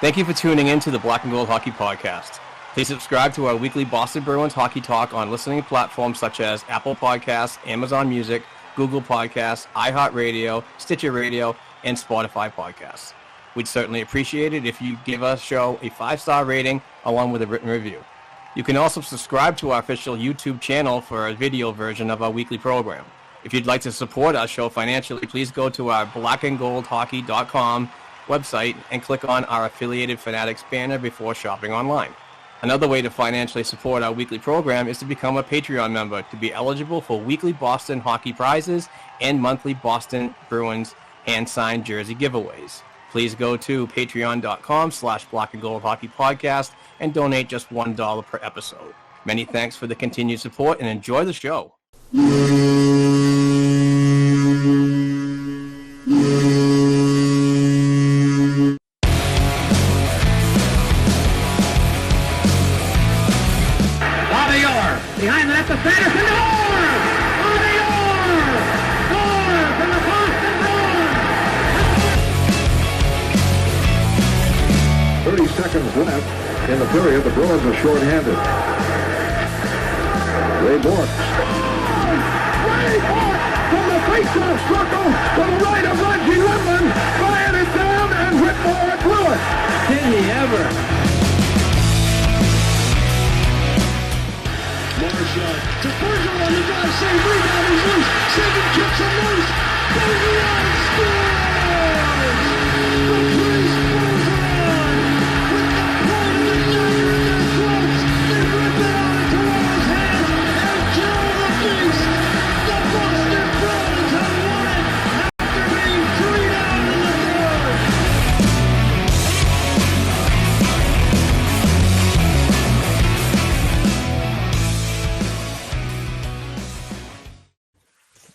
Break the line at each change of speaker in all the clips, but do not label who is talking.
Thank you for tuning in to the Black and Gold Hockey Podcast. Please subscribe to our weekly Boston Bruins hockey talk on listening platforms such as Apple Podcasts, Amazon Music, Google Podcasts, iHeartRadio, Stitcher Radio, and Spotify Podcasts. We'd certainly appreciate it if you give our show a 5-star rating along with a written review. You can also subscribe to our official YouTube channel for a video version of our weekly program. If you'd like to support our show financially, please go to our blackandgoldhockey.com website and click on our affiliated Fanatics banner before shopping online. Another way to financially support our weekly program is to become a Patreon member to be eligible for weekly Boston hockey prizes and monthly Boston Bruins hand-signed jersey giveaways. Please go to patreon.com/blackandgoldhockeypodcast and donate just $1 per episode. Many thanks for the continued support and enjoy the show.
Behind the net to Sanderson, Orr! Bobby Orr! Orr from the Boston Bruins!
30 seconds left in the period. The Bruins are shorthanded. Ray Bourque.
Ray Bourque from the face-off circle to the right of Reggie Lemon. Fired it down and Whitmore blew it. Did he ever?
To Bergeron on the drive, save, rebound, he's loose, second kicks him loose, Bergeron scores! The Bruins pulls on, with the point of the dagger in their throats, they rip it out of Toronto's hands, and kill the beast! The Boston Bruins have won it, after being 3 down in the third!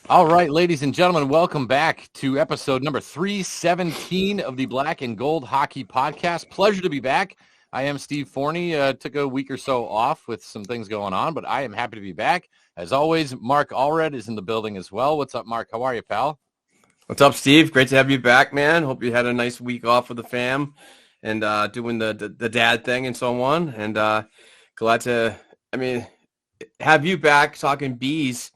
All right, ladies and gentlemen, welcome back to episode number 317 of the Black and Gold Hockey Podcast. Pleasure to be back. I am Steve Forni. Took a week or so off with some things going on, but I am happy to be back. As always, Mark Allred is in the building as well. What's up, Mark? How are you, pal?
What's up, Steve? Great to have you back, man. Hope you had a nice week off with the fam and doing the dad thing and so on. And glad to, have you back talking bees.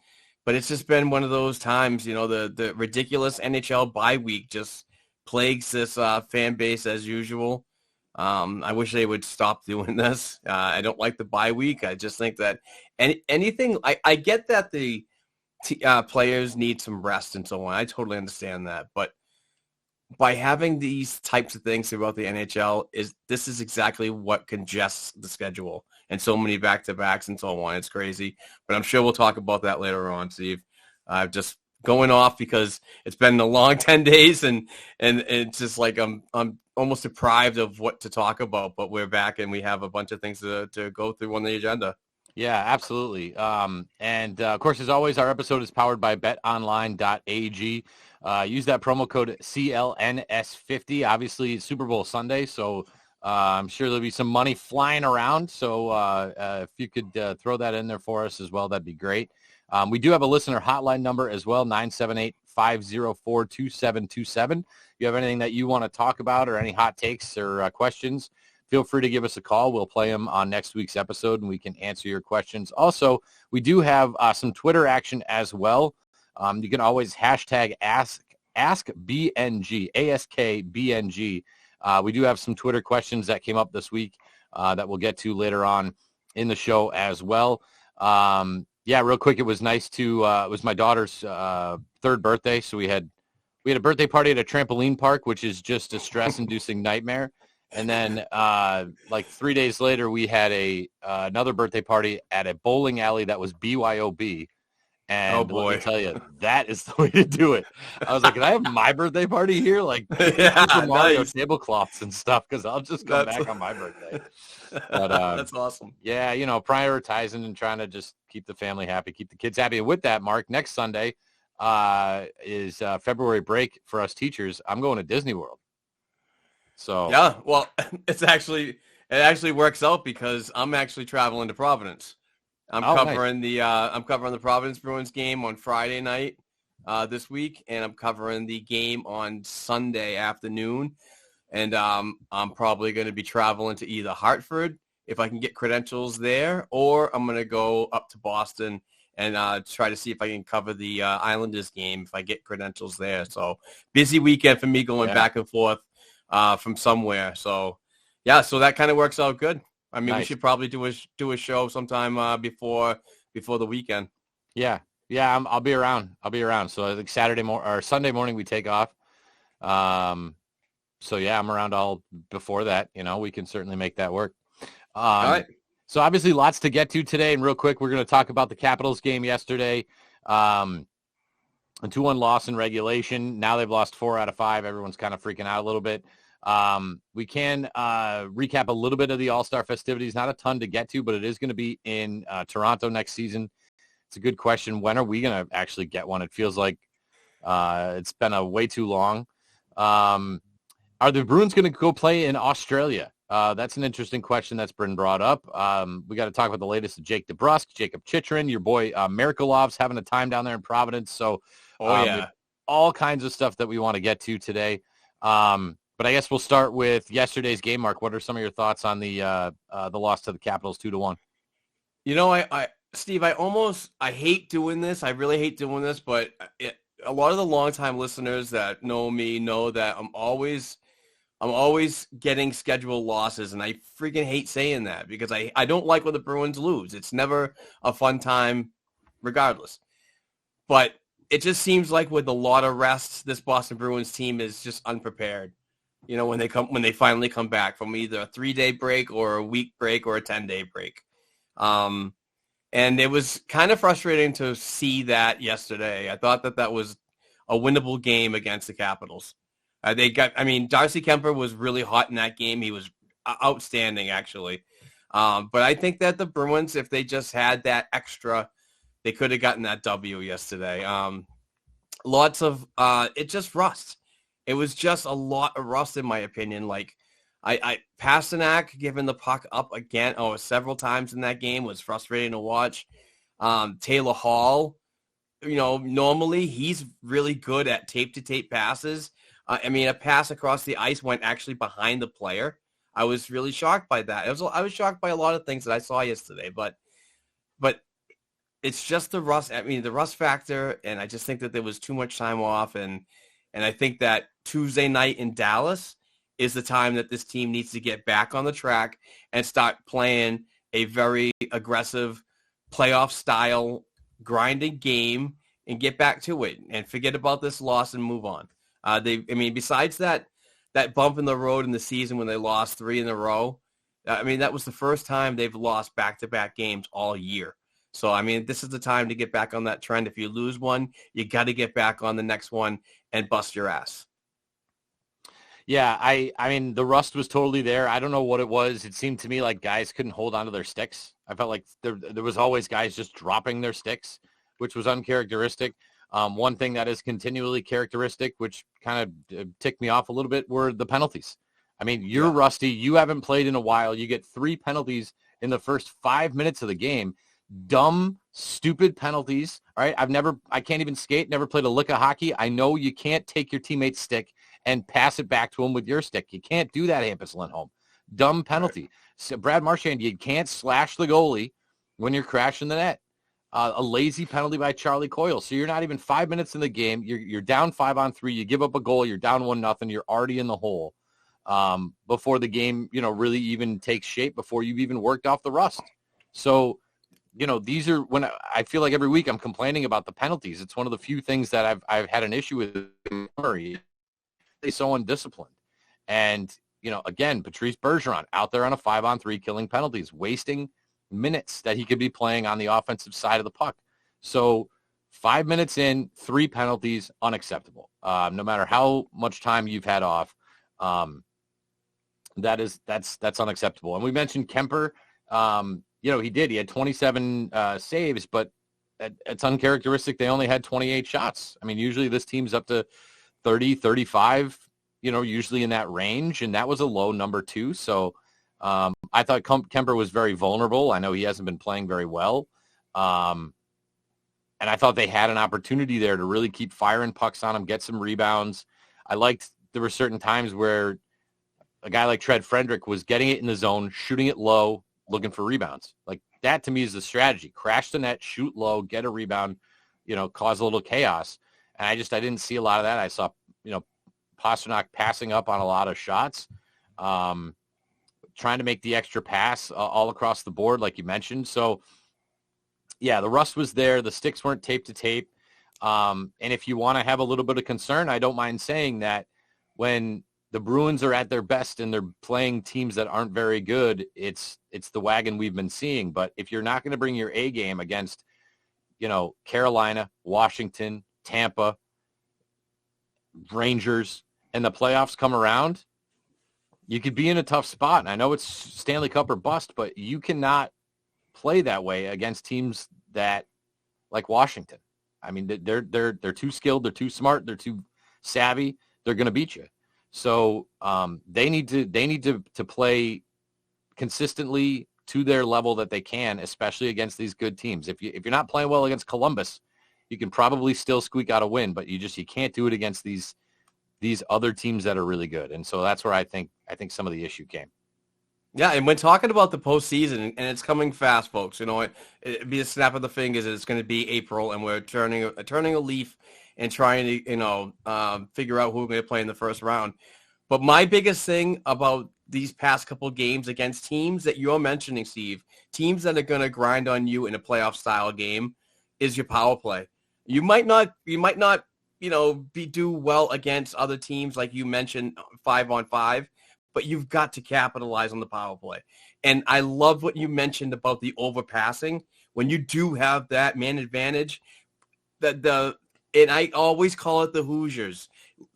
But it's just been one of those times, you know, the ridiculous NHL bye week just plagues this fan base as usual. I wish they would stop doing this. I don't like the bye week. I just think that anything – I get that the players need some rest and so on. I totally understand that. But by having these types of things throughout the NHL, this is exactly what congests the schedule. And so many back-to-backs and so on. It's crazy. But I'm sure we'll talk about that later on, Steve. Just going off because it's been a long 10 days and it's just like I'm almost deprived of what to talk about. But we're back and we have a bunch of things to go through on the agenda.
Yeah, absolutely. And of course, as always, our episode is powered by betonline.ag. Use that promo code CLNS50. Obviously, it's Super Bowl Sunday, so I'm sure there'll be some money flying around. So if you could throw that in there for us as well, that'd be great. We do have a listener hotline number as well, 978-504-2727. If you have anything that you want to talk about or any hot takes or questions, feel free to give us a call. We'll play them on next week's episode, and we can answer your questions. Also, we do have some Twitter action as well. You can always hashtag AskBNG, ASKBNG. We do have some Twitter questions that came up this week that we'll get to later on in the show as well. Yeah, real quick, it was nice to it was my daughter's third birthday, so we had a birthday party at a trampoline park, which is just a stress-inducing nightmare. And then like 3 days later, we had another birthday party at a bowling alley that was BYOB. And
oh boy,
let me tell you, that is the way to do it. I was like, can I have my birthday party here? Like
yeah,
Super Mario
nice.
Tablecloths and stuff, because I'll just come back on my birthday. But,
that's awesome.
Yeah, you know, prioritizing and trying to just keep the family happy, keep the kids happy. And with that, Mark, next Sunday is February break for us teachers. I'm going to Disney World. So
yeah, well, it actually works out because I'm actually traveling to Providence. I'm covering the Providence Bruins game on Friday night this week, and I'm covering the game on Sunday afternoon. And I'm probably going to be traveling to either Hartford if I can get credentials there, or I'm going to go up to Boston and try to see if I can cover the Islanders game if I get credentials there. So busy weekend for me going back and forth from somewhere. So, yeah, so that kind of works out good. I mean, we should probably do a show sometime before the weekend.
Yeah. I'll be around. So I think Sunday morning we take off. So yeah, I'm around all before that. We can certainly make that work.
All right.
So obviously lots to get to today. And real quick, we're going to talk about the Capitals game yesterday. A 2-1 loss in regulation. Now they've lost 4 out of 5. Everyone's kind of freaking out a little bit. We can recap a little bit of the All-Star festivities. Not a ton to get to, but it is going to be in Toronto next season. It's a good question. When are we going to actually get one? It feels like it's been a way too long. Are the Bruins going to go play in Australia? That's an interesting question that's been brought up. We got to talk about the latest of Jake DeBrusk, Jacob Chychrun, your boy Merkelov's having a time down there in Providence. So all kinds of stuff that we want to get to today. But I guess we'll start with yesterday's game, Mark. What are some of your thoughts on the loss to the Capitals 2-1?
Steve, I hate doing this. I really hate doing this, but a lot of the longtime listeners that know me know that I'm always getting scheduled losses, and I freaking hate saying that because I don't like when the Bruins lose. It's never a fun time regardless. But it just seems like with a lot of rest, this Boston Bruins team is just unprepared. When they finally come back from either a 3-day break or a week break or a 10-day break. And it was kind of frustrating to see that yesterday. I thought that was a winnable game against the Capitals. Darcy Kemper was really hot in that game. He was outstanding, actually. But I think that the Bruins, if they just had that extra, they could have gotten that W yesterday. Lots of it just rust. It was just a lot of rust, in my opinion. Like, Pasternak giving the puck up again several times in that game was frustrating to watch. Taylor Hall, normally he's really good at tape-to-tape passes. A pass across the ice went actually behind the player. I was really shocked by that. I was shocked by a lot of things that I saw yesterday, but it's just the rust. The rust factor, and I just think that there was too much time off, and I think that Tuesday night in Dallas is the time that this team needs to get back on the track and start playing a very aggressive playoff-style grinding game and get back to it and forget about this loss and move on. Besides that bump in the road in the season when they lost 3 in a row, that was the first time they've lost back-to-back games all year. So, this is the time to get back on that trend. If you lose one, you got to get back on the next one and bust your ass.
Yeah, the rust was totally there. I don't know what it was. It seemed to me like guys couldn't hold onto their sticks. I felt like there was always guys just dropping their sticks, which was uncharacteristic. One thing that is continually characteristic, which kind of ticked me off a little bit, were the penalties. You're rusty. You haven't played in a while. You get 3 penalties in the first 5 minutes of the game. Dumb, stupid penalties. All right, I can't even skate, never played a lick of hockey. I know you can't take your teammate's stick and pass it back to him with your stick. You can't do that, Hampus Lindholm. Dumb penalty. Right. So Brad Marchand, you can't slash the goalie when you're crashing the net. A lazy penalty by Charlie Coyle. So you're not even 5 minutes in the game. You're down 5-on-3. You give up a goal. You're down 1-0. You're already in the hole before the game, really even takes shape, before you've even worked off the rust. So, these are when I feel like every week I'm complaining about the penalties. It's one of the few things that I've had an issue with Murray. They're so undisciplined. And, again, Patrice Bergeron out there on a 5-on-3 killing penalties, wasting minutes that he could be playing on the offensive side of the puck. So 5 minutes in, 3 penalties, unacceptable. No matter how much time you've had off, that's unacceptable. And we mentioned Kemper. He had 27 saves, but it's uncharacteristic. They only had 28 shots. Usually this team's up to 30, 35, usually in that range. And that was a low number too. So I thought Kemper was very vulnerable. I know he hasn't been playing very well. And I thought they had an opportunity there to really keep firing pucks on him, get some rebounds. I liked there were certain times where a guy like Tread Frederick was getting it in the zone, shooting it low, looking for rebounds. Like that to me is the strategy. Crash the net, shoot low, get a rebound, cause a little chaos. And I didn't see a lot of that. I saw, Pasternak passing up on a lot of shots, trying to make the extra pass all across the board, like you mentioned. So, yeah, the rust was there. The sticks weren't tape to tape. And if you want to have a little bit of concern, I don't mind saying that when the Bruins are at their best and they're playing teams that aren't very good, it's the wagon we've been seeing. But if you're not going to bring your A game against, Carolina, Washington, Tampa, Rangers, and the playoffs come around, you could be in a tough spot. And I know it's Stanley Cup or bust, but you cannot play that way against teams that like Washington. I mean, they're too skilled, they're too smart, they're too savvy. They're going to beat you. So they need to play consistently to their level that they can, especially against these good teams. If you're not playing well against Columbus, you can probably still squeak out a win, but you can't do it against these other teams that are really good. And so that's where I think some of the issue came.
Yeah, and when talking about the postseason, and it's coming fast, folks, it'd be a snap of the fingers. It's going to be April, and we're turning a leaf and trying to, figure out who we're going to play in the first round. But my biggest thing about these past couple games against teams that you're mentioning, Steve, teams that are going to grind on you in a playoff style game, is your power play. You might not, do well against other teams like you mentioned 5-on-5, but you've got to capitalize on the power play. And I love what you mentioned about the overpassing. When you do have that man advantage, and I always call it the Hoosiers,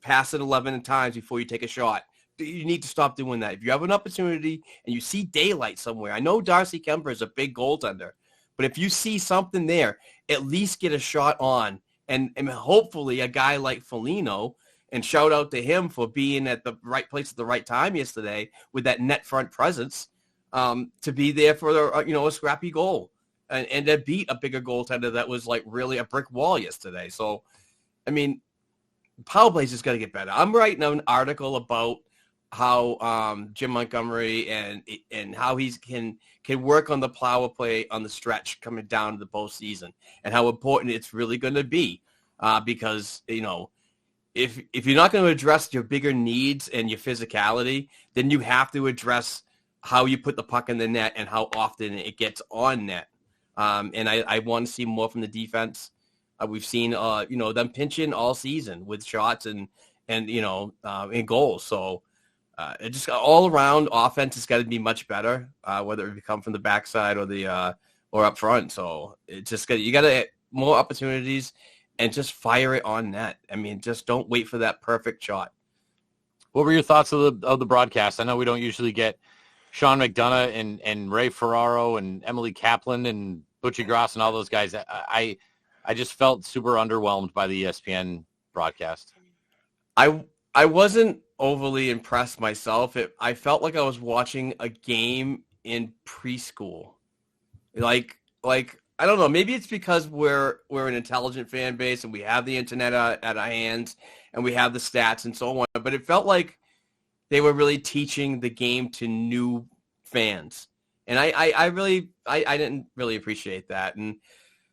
pass it 11 times before you take a shot. You need to stop doing that. If you have an opportunity and you see daylight somewhere, I know Darcy Kemper is a big goaltender, but if you see something there, at least get a shot on. And hopefully a guy like Foligno, and shout out to him for being at the right place at the right time yesterday with that net front presence, to be there for a scrappy goal and to beat a bigger goaltender that was like really a brick wall yesterday. So, I mean, power play's just got to get better. I'm writing an article about how Jim Montgomery and how he can work on the power play on the stretch coming down to the postseason, and how important it's really going to be, because if you're not going to address your bigger needs and your physicality, then you have to address how you put the puck in the net and how often it gets on net. And I want to see more from the defense. We've seen them pinching all season with shots and goals. So. It just all around offense has got to be much better, whether it come from the backside or up front. So it just you got to get more opportunities and just fire it on net. I mean, just don't wait for that perfect shot.
What were your thoughts of the broadcast? I know we don't usually get Sean McDonough and Ray Ferraro and Emily Kaplan and Butchie Gross and all those guys. I just felt super underwhelmed by the ESPN broadcast.
I wasn't overly impressed myself. I felt like I was watching a game in preschool. Like I don't know, maybe it's because we're an intelligent fan base and we have the internet at our hands and we have the stats and so on, but it felt like they were really teaching the game to new fans. And I didn't really appreciate that. And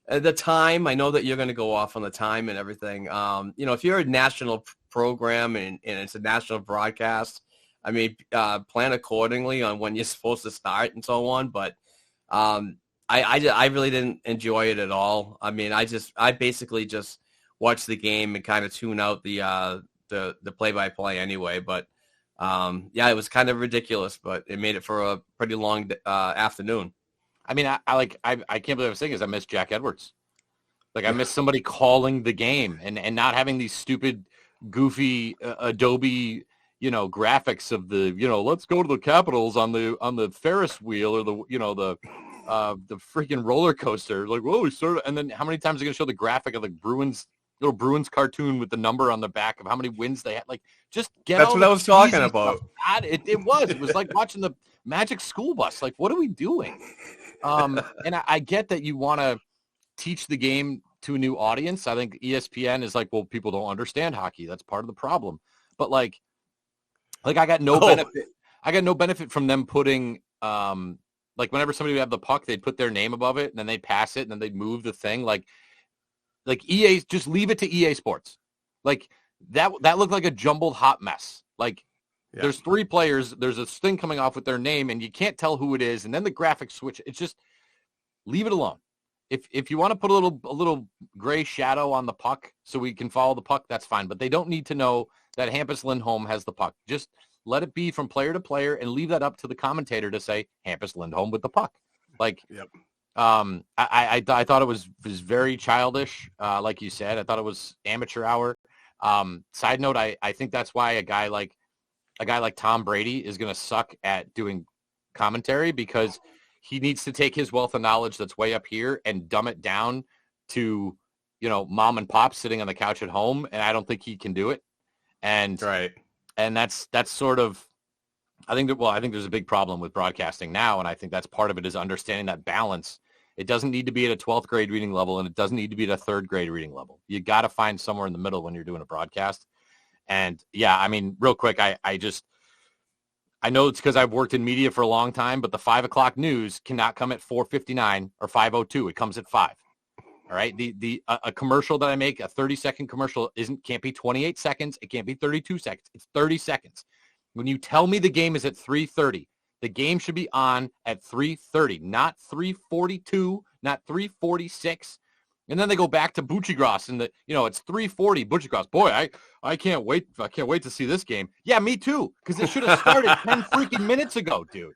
the time, I know that you're going to go off on the time and everything. If you're a national program and it's a national broadcast, I mean, plan accordingly on when you're supposed to start and so on. But I really didn't enjoy it at all. I mean, I basically just watched the game and kind of tune out the play-by-play anyway. But it was kind of ridiculous, but it made it for a pretty long afternoon.
I mean, I can't believe I'm saying this. I miss Jack Edwards. Like, I miss somebody calling the game and not having these stupid, goofy Adobe, graphics of the, let's go to the Capitals on the Ferris wheel or the freaking roller coaster. Like, whoa, we started, and then how many times are they going to show the graphic of the Bruins, little Bruins cartoon with the number on the back of how many wins they had? Like, just get.
That's what I was talking about.
It was like watching the Magic School Bus. Like, what are we doing? And I get that you want to teach the game to a new audience. I think ESPN is like, well, people don't understand hockey. That's part of the problem. But like I got no benefit. I got no benefit from them putting, like whenever somebody would have the puck, they'd put their name above it and then they'd pass it and then they'd move the thing. Like EA, just leave it to EA Sports. Like that looked like a jumbled hot mess. Like there's 3 players, there's a thing coming off with their name and you can't tell who it is. And then the graphics switch. It's just leave it alone. If you want to put a little gray shadow on the puck so we can follow the puck, that's fine. But they don't need to know that Hampus Lindholm has the puck. Just let it be from player to player and leave that up to the commentator to say Hampus Lindholm with the puck. Like, I thought it was very childish. Like you said, I thought it was amateur hour. Side note, I think that's why a guy like Tom Brady is going to suck at doing commentary, because he needs to take his wealth of knowledge that's way up here and dumb it down to, mom and pop sitting on the couch at home. And I don't think he can do it. And that's sort of, I think there's a big problem with broadcasting now. And I think that's part of it, is understanding that balance. It doesn't need to be at a 12th grade reading level, and it doesn't need to be at a 3rd grade reading level. You got to find somewhere in the middle when you're doing a broadcast. And yeah, I mean, real quick, I know it's because I've worked in media for a long time, but the 5 o'clock news cannot come at 4:59 or 5:02. It comes at 5. All right. A commercial that I make, a 30-second commercial, can't be 28 seconds. It can't be 32 seconds. It's 30 seconds. When you tell me the game is at 3:30, the game should be on at 3:30, not 3:42, not 3:46. And then they go back to Buccigross and it's 3:40 Buccigross. Boy, I can't wait. I can't wait to see this game. Yeah, me too. Because it should have started 10 freaking minutes ago, dude.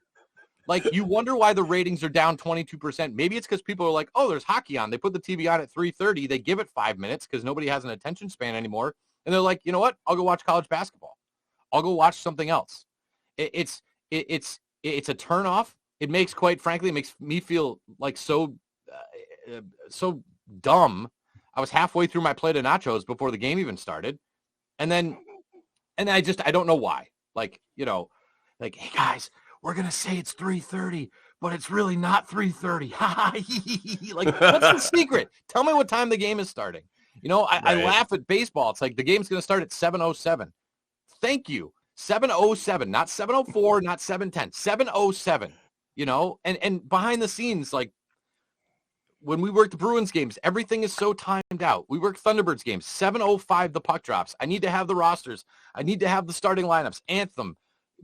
Like, you wonder why the ratings are down 22%. Maybe it's because people are like, oh, there's hockey on. They put the TV on at 3:30. They give it 5 minutes because nobody has an attention span anymore. And they're like, you know what? I'll go watch college basketball. I'll go watch something else. It's a turnoff. It makes me feel like so dumb. I was halfway through my plate of nachos before the game even started. And I don't know why. Like, hey guys, we're going to say it's 3:30, but it's really not 3:30. Like, what's the secret? Tell me what time the game is starting. I laugh at baseball. It's like the game's going to start at 7:07. Thank you. 7:07, not 7:04, not 7:10, 7:07, and behind the scenes, like, when we work the Bruins games, everything is so timed out. We work Thunderbirds games, 7:05 the puck drops. I need to have the rosters. I need to have the starting lineups, anthem,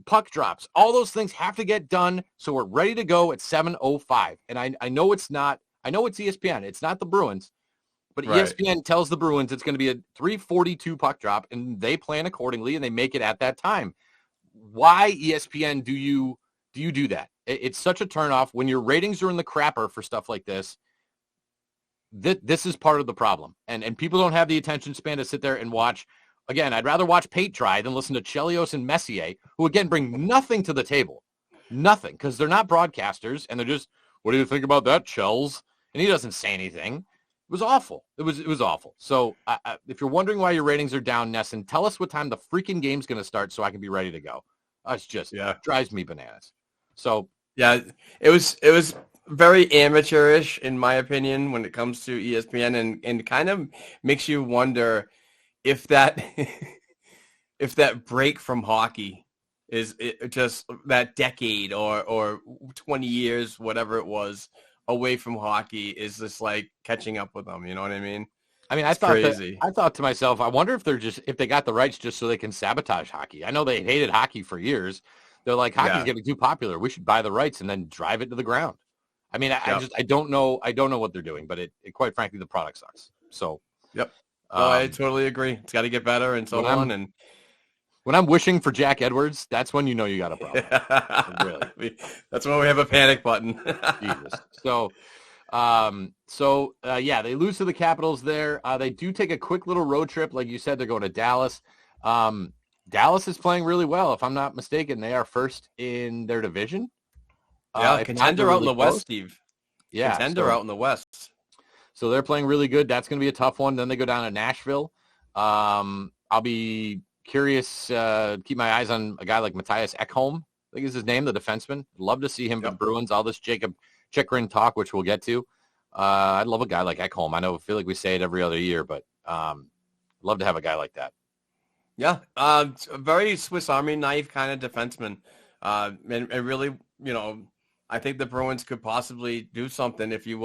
puck drops. All those things have to get done so we're ready to go at 7:05. And I know it's ESPN. It's not the Bruins. But ESPN tells the Bruins it's going to be a 3:42 puck drop, and they plan accordingly, and they make it at that time. Why, ESPN, do you do that? It's such a turnoff when your ratings are in the crapper for stuff like this. This is part of the problem. And people don't have the attention span to sit there and watch. Again, I'd rather watch Pate try than listen to Chelios and Messier, who, again, bring nothing to the table. Nothing, because they're not broadcasters, and they're just, what do you think about that, Chels? And he doesn't say anything. It was awful. It was awful. So if you're wondering why your ratings are down, Nesson, tell us what time the freaking game's going to start so I can be ready to go. It's just drives me bananas. So
yeah, it was very amateurish in my opinion when it comes to ESPN, and kind of makes you wonder if that break from hockey is just that decade or 20 years, whatever it was, away from hockey is just like catching up with them. You know what I mean?
I mean, I thought to myself, I wonder if they got the rights just so they can sabotage hockey. I know they hated hockey for years. They're like, hockey's getting too popular. We should buy the rights and then drive it to the ground. I mean, I don't know what they're doing, but it quite frankly, the product sucks. So,
I totally agree. It's got to get better and so on. And
when I'm wishing for Jack Edwards, that's when you know you got a problem.
Really. That's when we have a panic button.
Jesus. So, they lose to the Capitals there. They do take a quick little road trip. Like you said, they're going to Dallas. Dallas is playing really well. If I'm not mistaken, they are first in their division.
Contender out in the West, Steve.
Yeah.
Contender out in the West.
So they're playing really good. That's going to be a tough one. Then they go down to Nashville. I'll be curious, keep my eyes on a guy like Matthias Ekholm, I think is his name, the defenseman. Love to see him for the Bruins. All this Jacob Chikrin talk, which we'll get to. I'd love a guy like Ekholm. I feel like we say it every other year, but love to have a guy like that.
Yeah, a very Swiss Army knife kind of defenseman. And really, I think the Bruins could possibly do something if you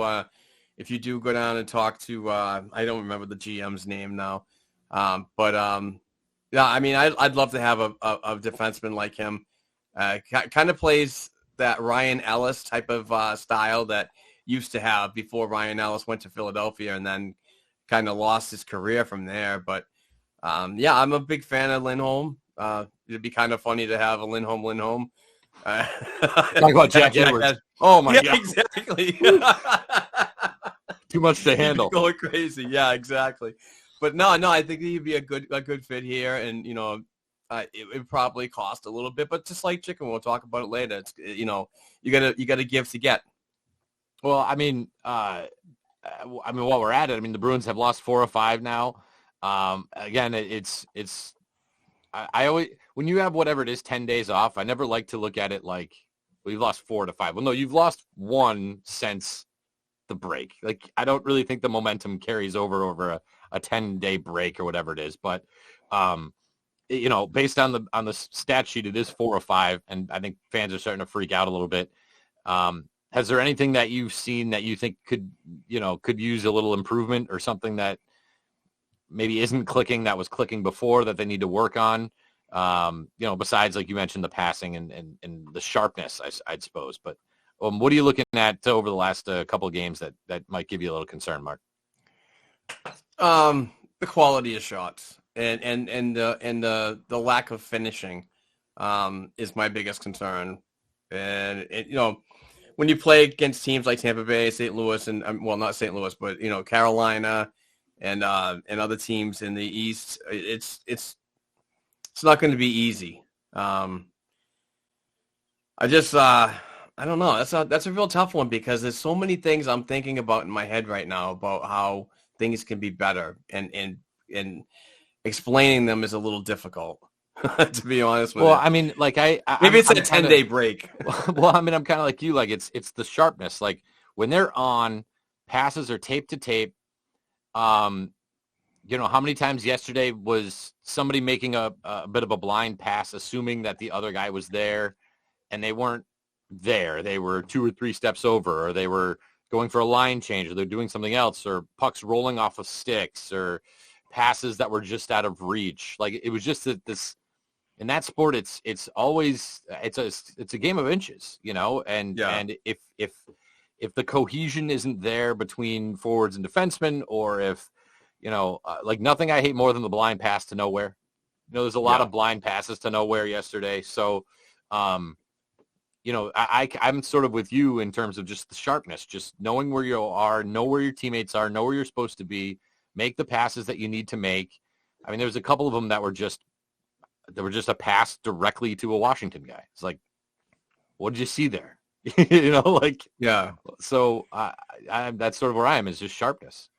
do go down and talk to, I don't remember the GM's name now. Yeah, I mean, I'd love to have a defenseman like him. Kind of plays that Ryan Ellis type of style that used to have before Ryan Ellis went to Philadelphia and then kind of lost his career from there. But yeah, I'm a big fan of Lindholm. It'd be kind of funny to have a Lindholm.
Talk about Jack Edwards. Oh my God.
Exactly.
Too much to handle.
Going crazy. Yeah, exactly. But no, I think he'd be a good fit here, and it would probably cost a little bit, but just like chicken, we'll talk about it later. It's you gotta give to get.
Well, I mean, while we're at it, I mean, the Bruins have lost 4 or 5 now. Again, I always, when you have whatever it is, 10 days off, I never like to look at it like, well, you've lost 4 to 5. Well, no, you've lost 1 since the break. Like, I don't really think the momentum carries over a 10-day break or whatever it is. But, based on the stat sheet, it is 4 or 5, and I think fans are starting to freak out a little bit. Has there anything that you've seen that you think could use a little improvement, or something that maybe isn't clicking that was clicking before that they need to work on? Besides, like you mentioned, the passing and the sharpness, I'd suppose. But what are you looking at over the last couple of games that might give you a little concern, Mark?
The quality of shots and the lack of finishing is my biggest concern. And when you play against teams like Tampa Bay, St. Louis, and well, not St. Louis, but Carolina and other teams in the East, it's not going to be easy. I don't know. That's a real tough one, because there's so many things I'm thinking about in my head right now about how things can be better, and explaining them is a little difficult, to be honest with you.
Well, I mean, like
maybe it's a 10-day break.
Well, I mean, I'm kind of like you. Like it's the sharpness. Like when they're on, passes are tape to tape. How many times yesterday was somebody making a bit of a blind pass, assuming that the other guy was there, and they weren't there. They were 2 or 3 steps over, or they were going for a line change, or they're doing something else, or pucks rolling off of sticks, or passes that were just out of reach. Like it was just that this, in that sport, it's always, it's a game of inches, and if the cohesion isn't there between forwards and defensemen, or if, like nothing I hate more than the blind pass to nowhere. There's a lot of blind passes to nowhere yesterday. So, I'm sort of with you in terms of just the sharpness, just knowing where you are, know where your teammates are, know where you're supposed to be, make the passes that you need to make. I mean, there was a couple of them that were just a pass directly to a Washington guy. It's like, what did you see there?
Yeah.
So that's sort of where I am, is just sharpness.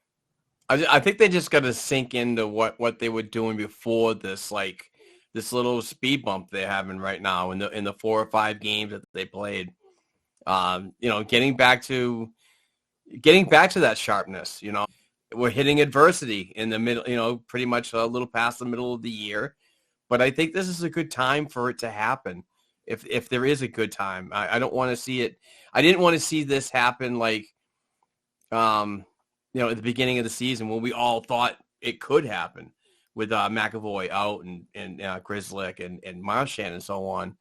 I think they just got to sink into what they were doing before this, like this little speed bump they're having right now in the 4 or 5 games that they played. Getting back to that sharpness. We're hitting adversity in the middle, pretty much a little past the middle of the year. But I think this is a good time for it to happen. If there is a good time, I don't want to see it. I didn't want to see this happen like, at the beginning of the season when we all thought it could happen with McAvoy out and Grzelcyk and Marchand and so on.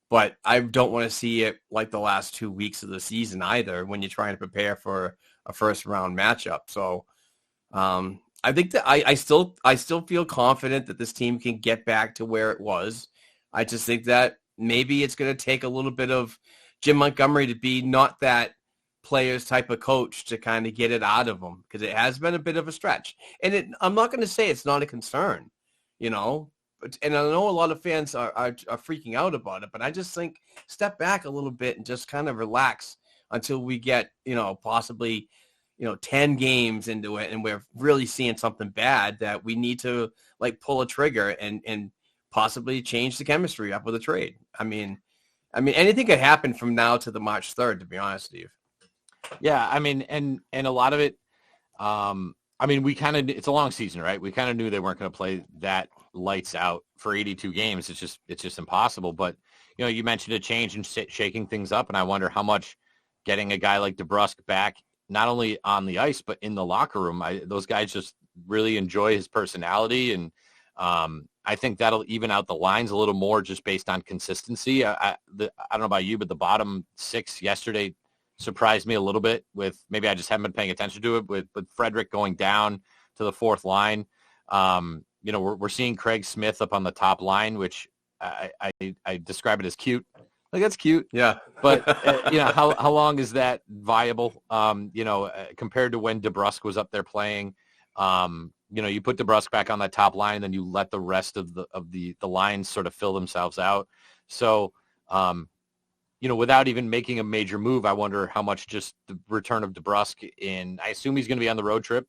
But I don't want to see it like the last 2 weeks of the season either, when you're trying to prepare for a first round matchup. So I think that I still feel confident that this team can get back to where it was. I just think that maybe it's going to take a little bit of Jim Montgomery to be not that players type of coach to kind of get it out of them, because it has been a bit of a stretch. And I'm not going to say it's not a concern, and I know a lot of fans are freaking out about it, but I just think step back a little bit and just kind of relax until we get, possibly, 10 games into it, and we're really seeing something bad that we need to like pull a trigger and possibly change the chemistry up with a trade. I mean, anything could happen from now to the March 3rd, to be honest, Steve.
Yeah, I mean, and a lot of it, I mean, it's a long season, right? We kind of knew they weren't going to play that lights out for 82 games. It's just impossible. But, you mentioned a change and shaking things up. And I wonder how much getting a guy like DeBrusk back, not only on the ice, but in the locker room, those guys just really enjoy his personality. And I think that'll even out the lines a little more just based on consistency. I don't know about you, but the bottom six yesterday surprised me a little bit with, maybe I just haven't been paying attention to it, with Frederick going down to the fourth line. We're seeing Craig Smith up on the top line, which I describe it as cute. Like, that's cute.
Yeah.
But, how long is that viable? Compared to when DeBrusk was up there playing, you put DeBrusk back on that top line and then you let the rest of the lines sort of fill themselves out. So, without even making a major move, I wonder how much just the return of DeBrusk I assume he's going to be on the road trip,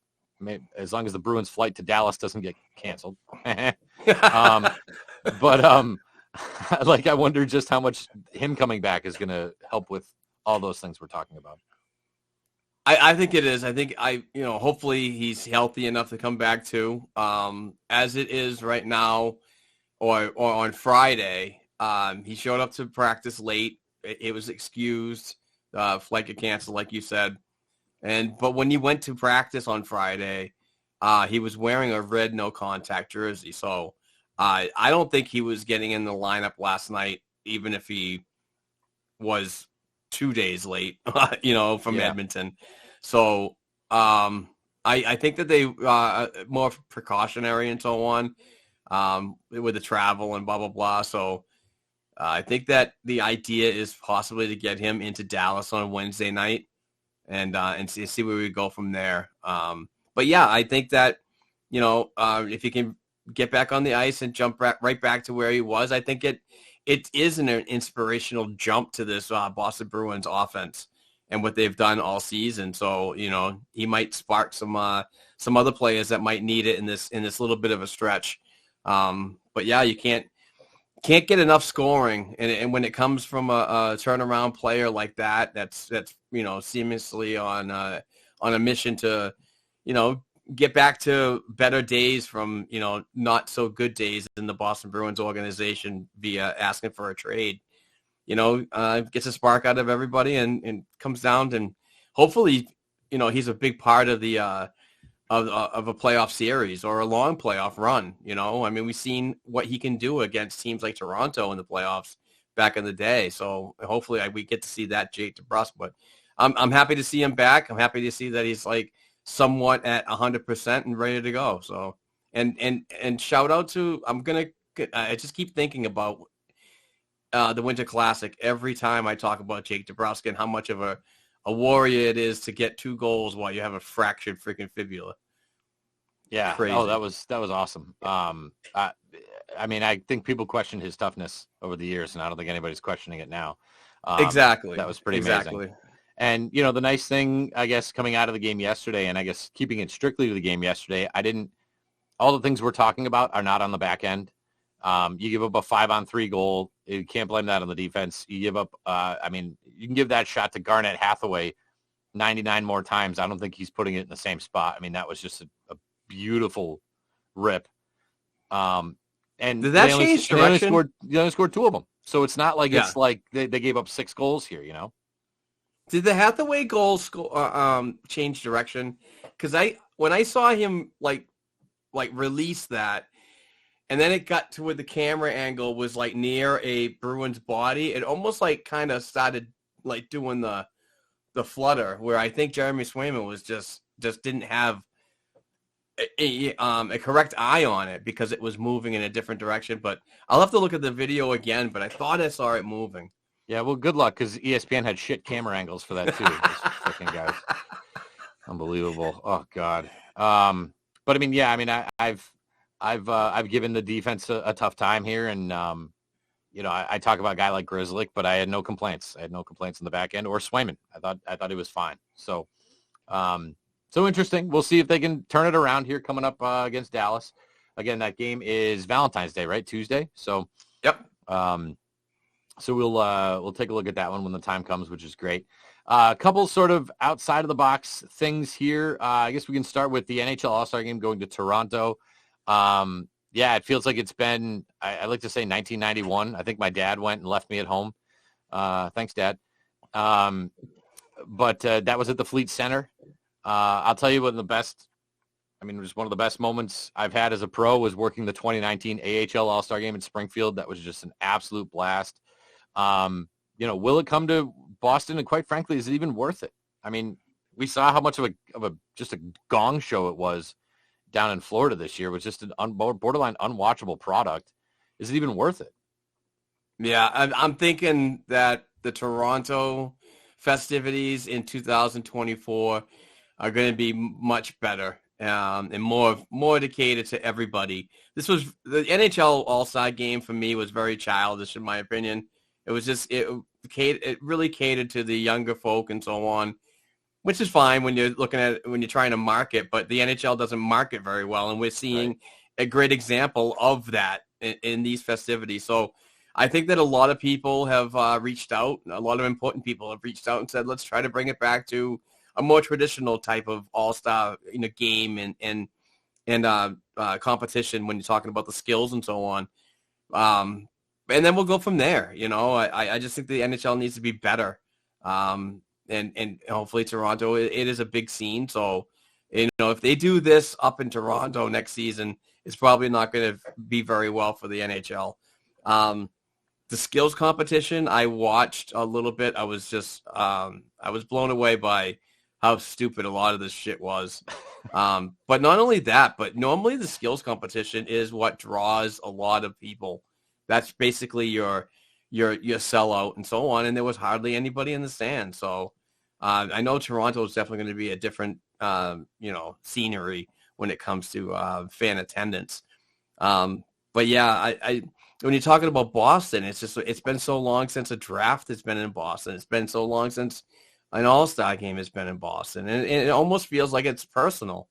as long as the Bruins flight to Dallas doesn't get canceled. I wonder just how much him coming back is going to help with all those things we're talking about.
I think it is. I think hopefully he's healthy enough to come back too. As it is right now, or on Friday, he showed up to practice late. It was excused. Flight got canceled, like you said. But when he went to practice on Friday, he was wearing a red no contact jersey. So I don't think he was getting in the lineup last night, even if he was 2 days late, from Edmonton. So I think that they more precautionary and so on with the travel and blah, blah, blah. So I think that the idea is possibly to get him into Dallas on Wednesday night and see where we go from there. But yeah, I think that, if he can get back on the ice and jump right back to where he was, I think it is an inspirational jump to this Boston Bruins offense and what they've done all season. So, he might spark some other players that might need it in this little bit of a stretch. But yeah, you can't get enough scoring. And when it comes from a turnaround player like that's seamlessly on a mission to, get back to better days from, not so good days in the Boston Bruins organization via asking for a trade, gets a spark out of everybody and comes down, and hopefully, he's a big part of the of a playoff series or a long playoff run. I mean, we've seen what he can do against teams like Toronto in the playoffs back in the day. So hopefully we get to see that Jake DeBrusk, but I'm happy to see him back. I'm happy to see that he's like somewhat at 100% and ready to go. So, and shout out to, I just keep thinking about the Winter Classic every time I talk about Jake DeBrusk and how much of a warrior it is to get 2 goals while you have a fractured freaking fibula.
Yeah.
Crazy.
Oh, that was awesome. I mean, I think people questioned his toughness over the years, and I don't think anybody's questioning it now.
Exactly.
That was pretty amazing. And, the nice thing, I guess, coming out of the game yesterday, and I guess keeping it strictly to the game yesterday, all the things we're talking about are not on the back end. You give up a 5-on-3 goal. You can't blame that on the defense. You give up, you can give that shot to Garnett Hathaway 99 more times. I don't think he's putting it in the same spot. I mean, that was just a beautiful rip. And
did that change direction?
They only scored 2 of them. So it's not like it's like they gave up 6 goals here,
Did the Hathaway goal change direction? Because when I saw him like release that, and then it got to where the camera angle was like near a Bruins body, it almost like kind of started like doing the flutter, where I think Jeremy Swayman was just didn't have a correct eye on it because it was moving in a different direction. But I'll have to look at the video again, but I thought I saw it moving.
Yeah, well, good luck, because ESPN had shit camera angles for that too. Those freaking guys, unbelievable. Oh God. But I mean, yeah, I've given the defense a tough time here, and I talk about a guy like Grzelcyk, but I had no complaints. I had no complaints in the back end or Swayman. I thought he was fine. So, so interesting. We'll see if they can turn it around here coming up against Dallas. Again, that game is Valentine's Day, right? Tuesday. So,
yep.
So we'll take a look at that one when the time comes, which is great. A couple sort of outside of the box things here. I guess we can start with the NHL All-Star Game going to Toronto. Yeah, it feels like it's been, I like to say 1991. I think my dad went and left me at home. Thanks, Dad. But that was at the Fleet Center. I'll tell you just one of the best moments I've had as a pro was working the 2019 AHL All-Star Game in Springfield. That was just an absolute blast. Will it come to Boston? And quite frankly, is it even worth it? I mean, we saw how much of a just a gong show it was down in Florida this year. It was just an borderline unwatchable product. Is it even worth it?
Yeah, I'm thinking that the Toronto festivities in 2024 are going to be much better and more dedicated to everybody. This was the NHL All-Star Game for me was very childish in my opinion. It was just it really catered to the younger folk and so on, which is fine when you're trying to market. But the NHL doesn't market very well, and we're seeing a great example of that in these festivities. So I think that a lot of people have reached out. A lot of important people have reached out and said, let's try to bring it back to a more traditional type of all-star game and competition when you're talking about the skills and so on. And then we'll go from there. I just think the NHL needs to be better. And hopefully Toronto, it is a big scene. So, if they do this up in Toronto next season, it's probably not going to be very well for the NHL. The skills competition, I watched a little bit. I was just, I was blown away by how stupid a lot of this shit was. But not only that, but normally the skills competition is what draws a lot of people. That's basically your sellout and so on. And there was hardly anybody in the stand. So I know Toronto is definitely going to be a different, scenery when it comes to fan attendance. But yeah, when you're talking about Boston, it's been so long since a draft has been in Boston. It's been so long since an All-Star game has been in Boston, and it almost feels like it's personal.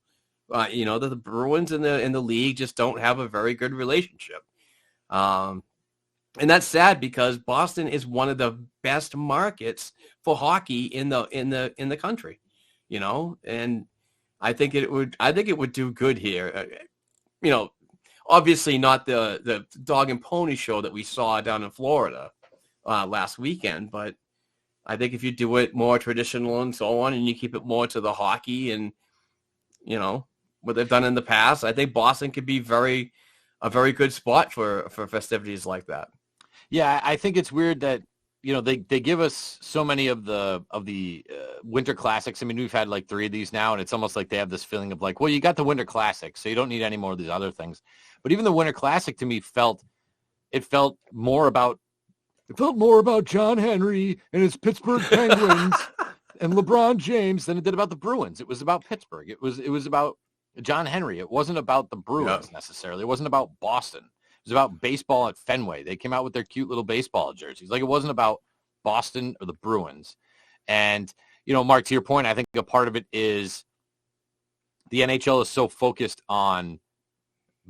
That the Bruins in the league just don't have a very good relationship, and that's sad because Boston is one of the best markets for hockey in the country. And I think it would do good here. Obviously not the dog and pony show that we saw down in Florida last weekend, but I think if you do it more traditional and so on, and you keep it more to the hockey and, what they've done in the past, I think Boston could be a very good spot for festivities like that.
Yeah, I think it's weird that, they give us so many of the Winter Classics. I mean, we've had like 3 of these now, and it's almost like they have this feeling of like, well, you got the Winter Classic, so you don't need any more of these other things. But even the Winter Classic to me felt more about John Henry and his Pittsburgh Penguins and LeBron James than it did about the Bruins. It was about Pittsburgh. It was about John Henry. It wasn't about the Bruins necessarily. It wasn't about Boston. It was about baseball at Fenway. They came out with their cute little baseball jerseys. Like, it wasn't about Boston or the Bruins. And, Mark, to your point, I think a part of it is the NHL is so focused on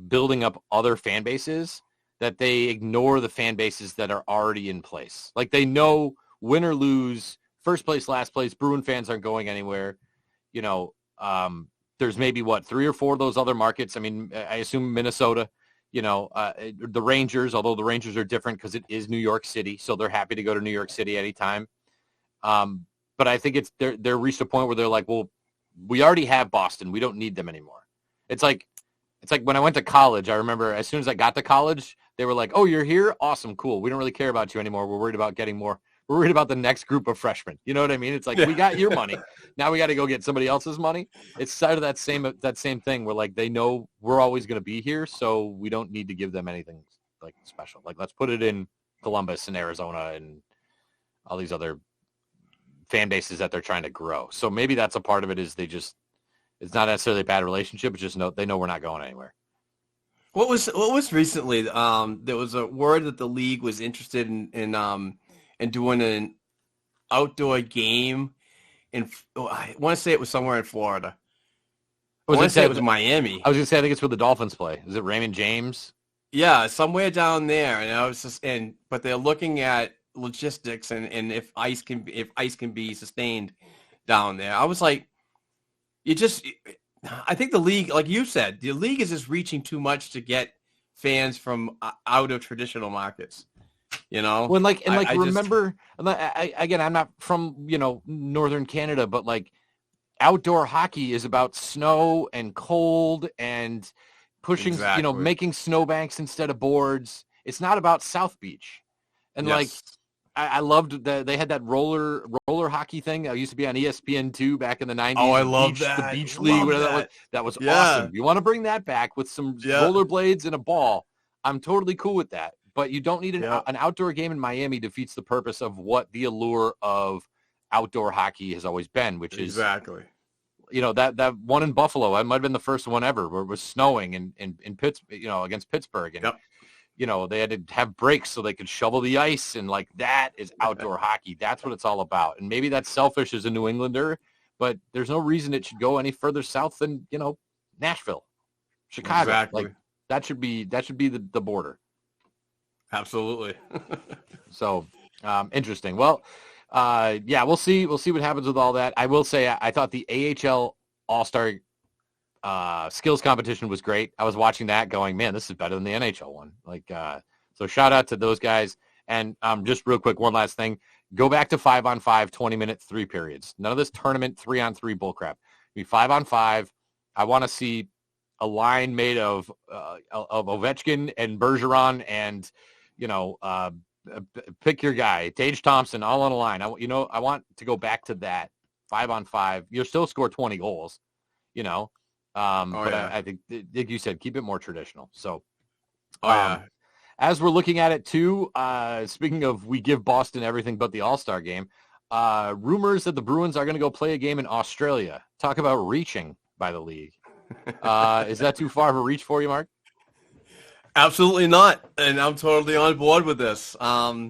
building up other fan bases that they ignore the fan bases that are already in place. Like, they know win or lose, first place, last place, Bruin fans aren't going anywhere. There's maybe 3 or 4 of those other markets. I mean, I assume Minnesota, the Rangers, although the Rangers are different because it is New York City, so they're happy to go to New York City anytime. But I think they're reached a point where they're like, well, we already have Boston. We don't need them anymore. It's like when I went to college, I remember as soon as I got to college, they were like, oh, you're here? Awesome, cool. We don't really care about you anymore. We're worried about getting more. We're worried about the next group of freshmen. You know what I mean? It's like, we got your money. Now we got to go get somebody else's money. It's sort of that same thing where, like, they know we're always going to be here, so we don't need to give them anything, like, special. Like, let's put it in Columbus and Arizona and all these other fan bases that they're trying to grow. So maybe that's a part of it is it's not necessarily a bad relationship. It's just they know we're not going anywhere.
What was recently? There was a word that the league was interested in doing an outdoor game I want to say it was somewhere in Florida. I want to say it was Miami.
I was going to say, I think it's where the Dolphins play. Is it Raymond James?
Yeah, somewhere down there. And I was but they're looking at logistics and if ice can be sustained down there. I was like, I think the league, like you said, the league is just reaching too much to get fans from out of traditional markets.
Well, remember, again, I'm not from, Northern Canada, but like outdoor hockey is about snow and cold and pushing, making snowbanks instead of boards. It's not about South Beach. And I loved they had that roller hockey thing that used to be on ESPN2 back in the 90s.
Oh, I love that.
The beach league, whatever that was awesome. You want to bring that back with some rollerblades and a ball. I'm totally cool with that. But you don't need an outdoor game in Miami defeats the purpose of what the allure of outdoor hockey has always been, which is that one in Buffalo. It might have been the first one ever where it was snowing in Pittsburgh, against Pittsburgh. And, they had to have breaks so they could shovel the ice. And like, that is outdoor hockey. That's what it's all about. And maybe that's selfish as a New Englander, but there's no reason it should go any further south than, Nashville, Chicago.
Exactly.
Like that should be the border.
Absolutely.
So interesting. Well, we'll see. We'll see what happens with all that. I will say I thought the AHL All-Star skills competition was great. I was watching that going, man, this is better than the NHL one. Like, so shout out to those guys. And just real quick, one last thing. Go back to 5-on-5, 20-minute 3 periods. None of this tournament 3-on-3 bullcrap. Be 5-on-5. I want to see a line made of Ovechkin and Bergeron and, pick your guy, Tage Thompson, all on a line. I want to go back to that 5-on-5. You'll still score 20 goals, I think, like you said, keep it more traditional. So, as we're looking at it too, speaking of, we give Boston everything but the All-Star game. Rumors that the Bruins are going to go play a game in Australia. Talk about reaching by the league. Is that too far of a reach for you, Mark?
Absolutely not, and I'm totally on board with this. I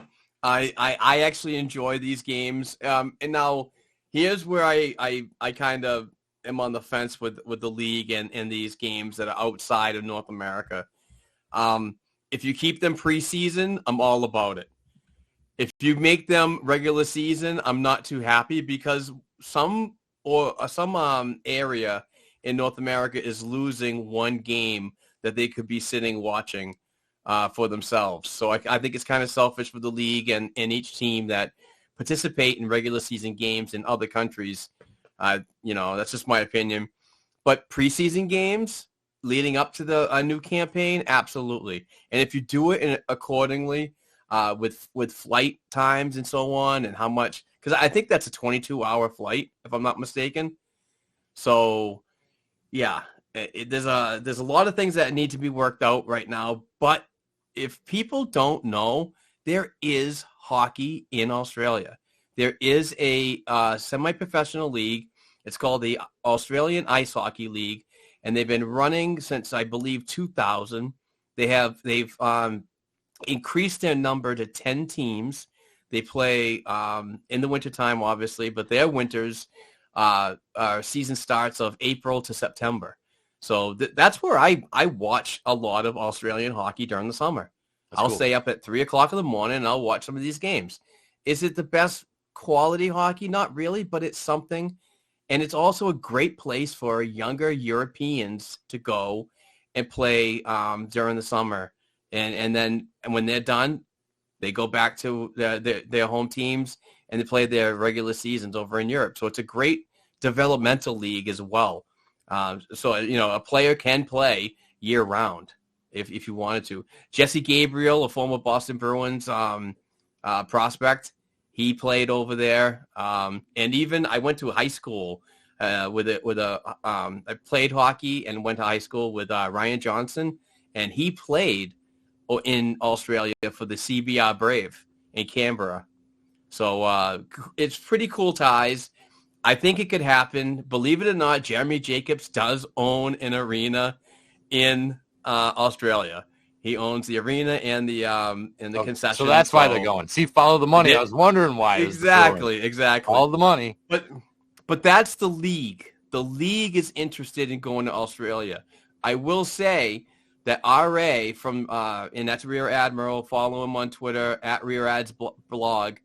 actually enjoy these games, and now here's where I kind of am on the fence with the league and these games that are outside of North America. If you keep them preseason, I'm all about it. If you make them regular season, I'm not too happy because some area in North America is losing one game that they could be sitting watching for themselves. So I think it's kind of selfish for the league and each team that participate in regular season games in other countries. That's just my opinion. But preseason games leading up to a new campaign, absolutely. And if you do it accordingly with flight times and so on and how much, because I think that's a 22-hour flight, if I'm not mistaken. So, yeah. There's a lot of things that need to be worked out right now, but if people don't know, there is hockey in Australia. There is a semi-professional league. It's called the Australian Ice Hockey League, and they've been running since, I believe, 2000. They've increased their number to 10 teams. They play in the wintertime, obviously, but their winters season starts of April to September. So that's where I watch a lot of Australian hockey during the summer. I'll stay up at 3 o'clock in the morning and I'll watch some of these games. Is it the best quality hockey? Not really, but it's something. And it's also a great place for younger Europeans to go and play during the summer. And then when they're done, they go back to their home teams and they play their regular seasons over in Europe. So it's a great developmental league as well. So a player can play year round if you wanted to. Jesse Gabriel, a former Boston Bruins prospect, he played over there. And even I went to high school I played hockey and went to high school with Ryan Johnson, and he played in Australia for the CBR Brave in Canberra. So it's pretty cool ties. I think it could happen. Believe it or not, Jeremy Jacobs does own an arena in Australia. He owns the arena and the concession.
So that's why they're going. See, follow the money. I was wondering why.
Exactly.
Follow the money.
But that's the league. The league is interested in going to Australia. I will say that RA from, and that's Rear Admiral, follow him on Twitter, at Rear Ad's blog,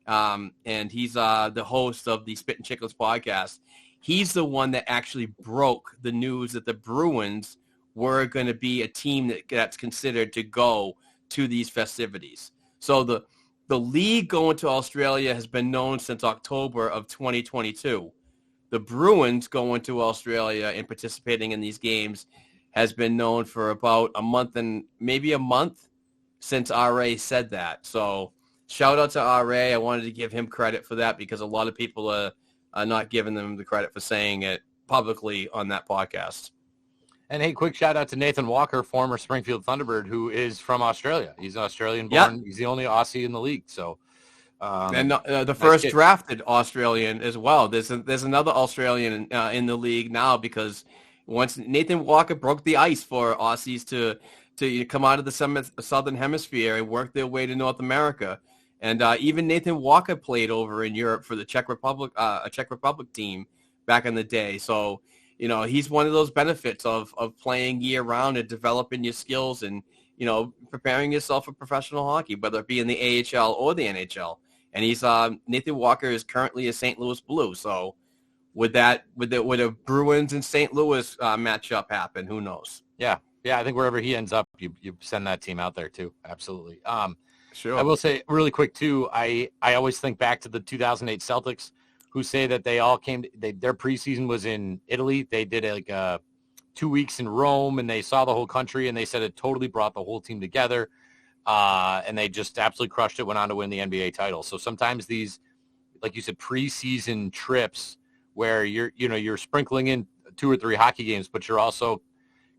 and he's the host of the Spit and Chicklets podcast. He's the one that actually broke the news that the Bruins were going to be a team that's considered to go to these festivities. So the league going to Australia has been known since October of 2022. The Bruins going to Australia and participating in these games has been known for about a month and maybe a month since RA said that. So shout out to RA. I wanted to give him credit for that because a lot of people are not giving them the credit for saying it publicly on that podcast.
And hey, quick shout out to Nathan Walker, former Springfield Thunderbird, who is from Australia. He's an Australian born. Yep. He's the only Aussie in the league. So,
and the first drafted Australian as well. There's another Australian in the league now because once Nathan Walker broke the ice for Aussies to come out of the Southern Hemisphere and work their way to North America. And even Nathan Walker played over in Europe for the Czech Republic, a Czech Republic team back in the day. So, you know, he's one of those benefits of playing year-round and developing your skills and, you know, preparing yourself for professional hockey, whether it be in the AHL or the NHL. And he's Nathan Walker is currently a St. Louis Blue. So would a Bruins and St. Louis matchup happen? Who knows?
Yeah. I think wherever he ends up, you send that team out there too. Absolutely.
Sure.
I will say really quick too, I always think back to the 2008 Celtics who say that they all their preseason was in Italy. They did like 2 weeks in Rome and they saw the whole country and they said it totally brought the whole team together. And they just absolutely crushed it, went on to win the NBA title. So sometimes these, like you said, preseason trips where you're sprinkling in 2 or 3 hockey games, but you're also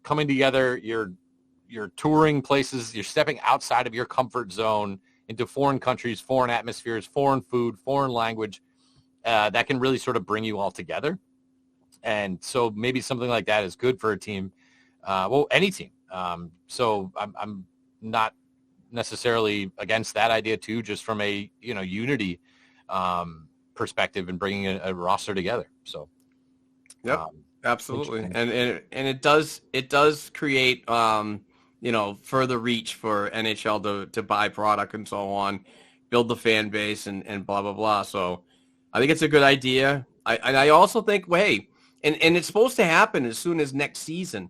coming together, you're touring places, you're stepping outside of your comfort zone into foreign countries, foreign atmospheres, foreign food, foreign language, that can really sort of bring you all together. And so maybe something like that is good for a team, any team. So I'm not necessarily against that idea too, just from a, unity perspective and bringing a roster together. So,
yep, absolutely. And it does create, further reach for NHL to buy product and so on, build the fan base and blah, blah, blah. So I think it's a good idea. I also think, and it's supposed to happen as soon as next season.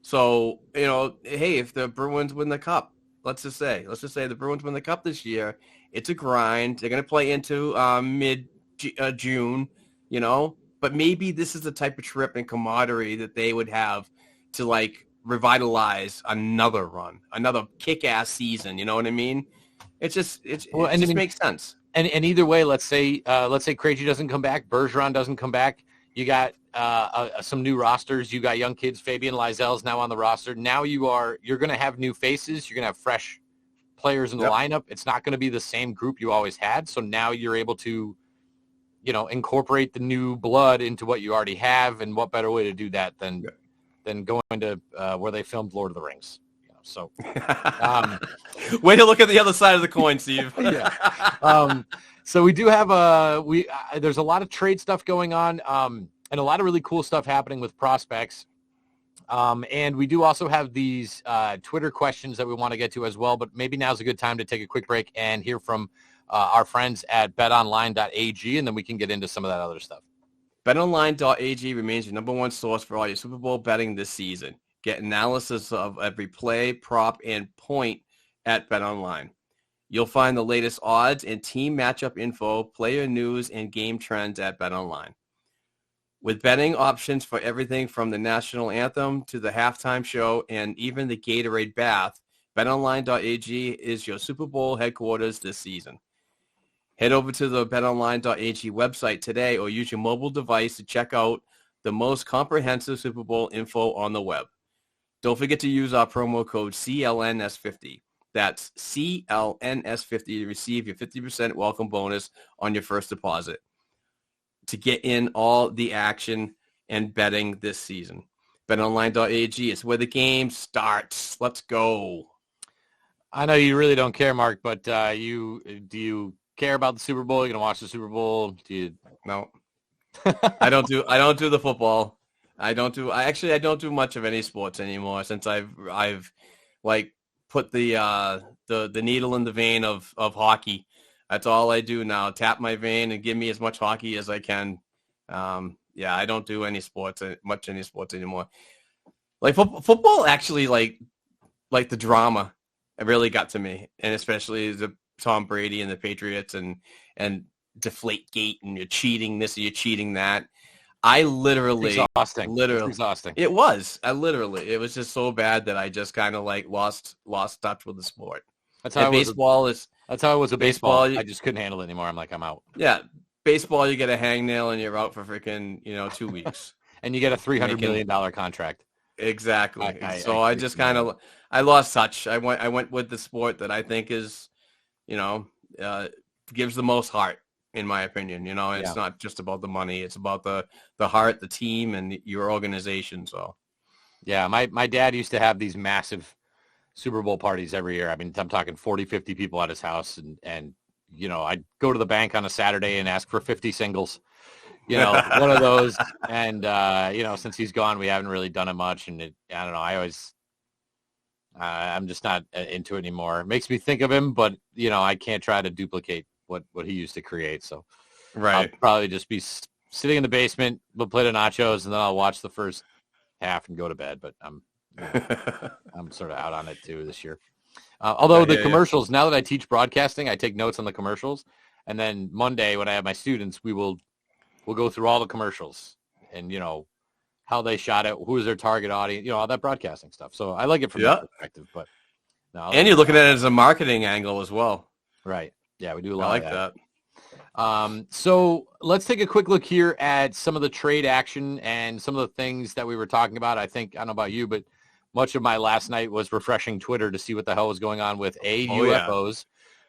So, hey, if the Bruins win the cup, let's just say the Bruins win the cup this year, it's a grind. They're going to play into mid-June, but maybe this is the type of trip and camaraderie that they would have to, like, revitalize another run, another kick-ass season. You know what I mean? It just makes sense.
And either way, let's say Krejci doesn't come back, Bergeron doesn't come back. You got some new rosters. You got young kids. Fabian Lysel's now on the roster. Now you're going to have new faces. You're going to have fresh players in the lineup. It's not going to be the same group you always had. So now you're able to, incorporate the new blood into what you already have. And what better way to do that than going to where they filmed Lord of the Rings. So,
way to look at the other side of the coin, Steve.
Yeah. So we do have there's a lot of trade stuff going on, and a lot of really cool stuff happening with prospects. And we do also have these Twitter questions that we want to get to as well. But maybe now's a good time to take a quick break and hear from our friends at betonline.ag, and then we can get into some of that other stuff.
BetOnline.ag remains your number one source for all your Super Bowl betting this season. Get analysis of every play, prop, and point at BetOnline. You'll find the latest odds and team matchup info, player news, and game trends at BetOnline. With betting options for everything from the national anthem to the halftime show and even the Gatorade bath, BetOnline.ag is your Super Bowl headquarters this season. Head over to the BetOnline.ag website today or use your mobile device to check out the most comprehensive Super Bowl info on the web. Don't forget to use our promo code CLNS50. That's CLNS50 to receive your 50% welcome bonus on your first deposit to get in all the action and betting this season. BetOnline.ag is where the game starts. Let's go.
I know you really don't care, Mark, but do you care about the Super Bowl? You're going to watch the Super Bowl?
No. I don't do the football. I don't do much of any sports anymore since I've like put the needle in the vein of hockey. That's all I do now. Tap my vein and give me as much hockey as I can. Yeah, I don't do any sports anymore. Like football actually like the drama. It really got to me, and especially the Tom Brady and the Patriots and Deflategate and you're cheating this and you're cheating that. I literally,
Exhausting.
It was. It was just so bad that I just kind of like lost touch with the sport.
That's how
baseball is.
That's how it was with baseball. I just couldn't handle it anymore. I'm like, I'm out.
Yeah, baseball, you get a hangnail and you're out for freaking 2 weeks,
and you get a $300 million contract.
Exactly. I just kind of I lost touch. I went with the sport that I think is, gives the most heart. In my opinion, it's not just about the money. It's about the heart, the team, and your organization. So,
yeah, my dad used to have these massive Super Bowl parties every year. I mean, I'm talking 40, 50 people at his house. And I'd go to the bank on a Saturday and ask for 50 singles, one of those. And, since he's gone, we haven't really done it much. And I don't know. I'm just not into it anymore. It makes me think of him, but, I can't try to duplicate what he used to create. So
right.
I'll probably just be sitting in the basement, we'll play the nachos, and then I'll watch the first half and go to bed. But I'm sort of out on it too this year. Although the commercials, now that I teach broadcasting, I take notes on the commercials. And then Monday when I have my students, we'll go through all the commercials and, how they shot it, who is their target audience, all that broadcasting stuff. So I like it from that perspective. But no,
and you're looking at it as a marketing angle as well.
Right. Yeah, we do a lot
of
that. So let's take a quick look here at some of the trade action and some of the things that we were talking about. I don't know about you, but much of my last night was refreshing Twitter to see what the hell was going on with UFOs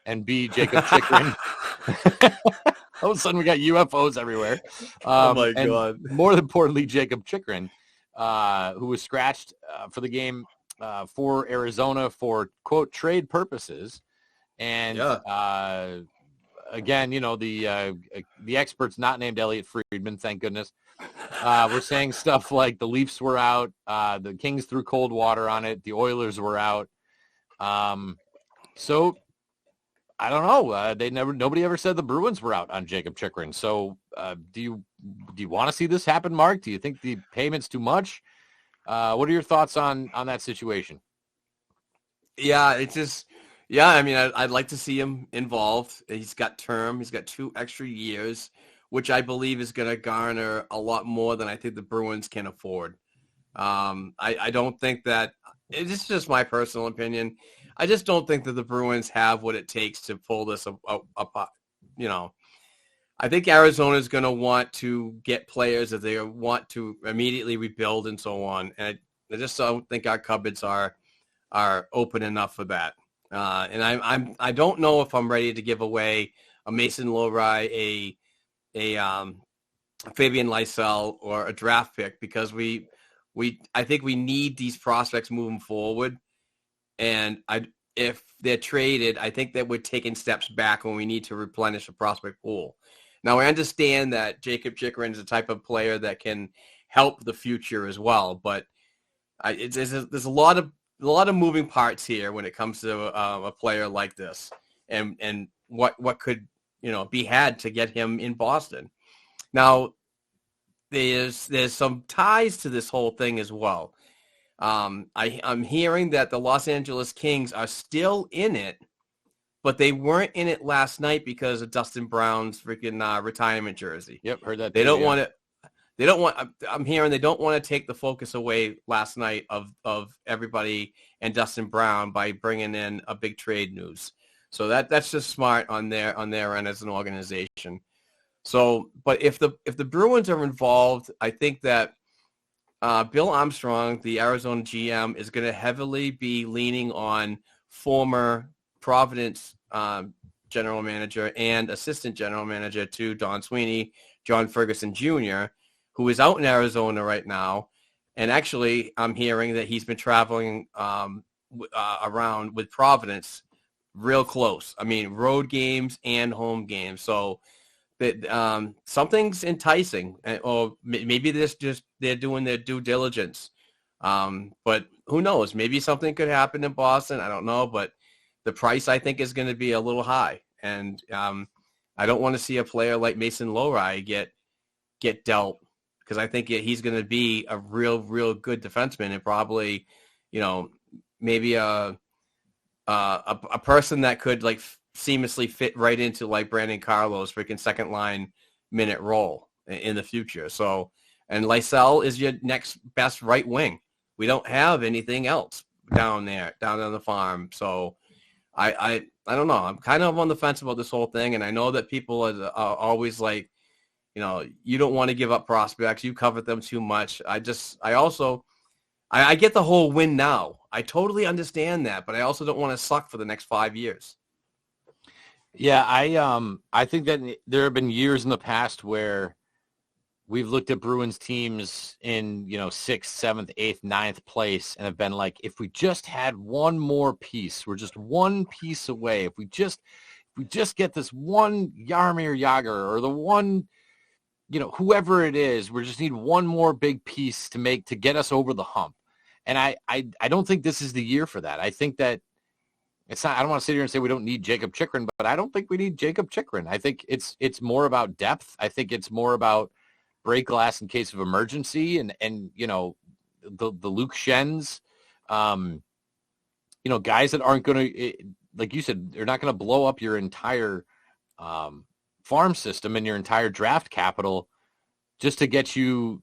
and B, Jacob Chikrin. All of a sudden we got UFOs everywhere.
Oh my God.
More importantly, Jacob Chikrin, who was scratched for the game for Arizona for, quote, trade purposes. And again, the experts not named Elliot Friedman, thank goodness, were saying stuff like the Leafs were out, the Kings threw cold water on it, the Oilers were out. So I don't know. Nobody ever said the Bruins were out on Jacob Chikrin. So do you want to see this happen, Mark? Do you think the payment's too much? What are your thoughts on that situation?
Yeah, it's just. Yeah, I mean, I'd like to see him involved. He's got term. He's got 2 extra years, which I believe is going to garner a lot more than I think the Bruins can afford. I don't think that – it's just my personal opinion. I just don't think that the Bruins have what it takes to pull this apart. I think Arizona is going to want to get players that they want to immediately rebuild and so on. And I just don't think our cupboards are open enough for that. And I don't know if I'm ready to give away a Mason Lohrei, a Fabian Lysell, or a draft pick because I think we need these prospects moving forward. And if they're traded, I think that we're taking steps back when we need to replenish the prospect pool. Now I understand that Jacob Chikrin is the type of player that can help the future as well, but there's a lot of moving parts here when it comes to a player like this, and what could be had to get him in Boston. Now, there's some ties to this whole thing as well. I'm hearing that the Los Angeles Kings are still in it, but they weren't in it last night because of Dustin Brown's freaking retirement jersey.
Yep, heard that.
They don't want to. I'm hearing they don't want to take the focus away last night of everybody and Dustin Brown by bringing in a big trade news. So that's just smart on their end as an organization. So, but if the Bruins are involved, I think that Bill Armstrong, the Arizona GM, is going to heavily be leaning on former Providence general manager and assistant general manager to Don Sweeney, John Ferguson Jr., who is out in Arizona right now. And actually, I'm hearing that he's been traveling around with Providence real close. I mean, road games and home games. So that something's enticing, or maybe they're doing their due diligence. But who knows? Maybe something could happen in Boston. I don't know, but the price I think is going to be a little high, and I don't want to see a player like Mason Lohrei get dealt, because I think he's going to be a real good defenseman, and probably, maybe a person that could like seamlessly fit right into like Brandon Carlo's freaking second line minute role in the future. So, and Lysell is your next best right wing. We don't have anything else down on the farm. So I don't know. I'm kind of on the fence about this whole thing. And I know that people are always like, you don't want to give up prospects. You covet them too much. I get the whole win now. I totally understand that, but I also don't want to suck for the next 5 years.
Yeah, I think that there have been years in the past where we've looked at Bruins teams in, 6th, 7th, 8th, 9th place and have been like, if we just had one more piece, we're just one piece away. If we just get this one Jaromir Jagr or the one, whoever it is, we just need one more big piece to get us over the hump. And I don't think this is the year for that. I think that it's not, I don't want to sit here and say we don't need Jacob Chychrun, but I don't think we need Jacob Chychrun. I think it's more about depth. I think it's more about break glass in case of emergency, and the Luke Schens, guys that aren't going to, like you said, they're not going to blow up your entire farm system and your entire draft capital just to get you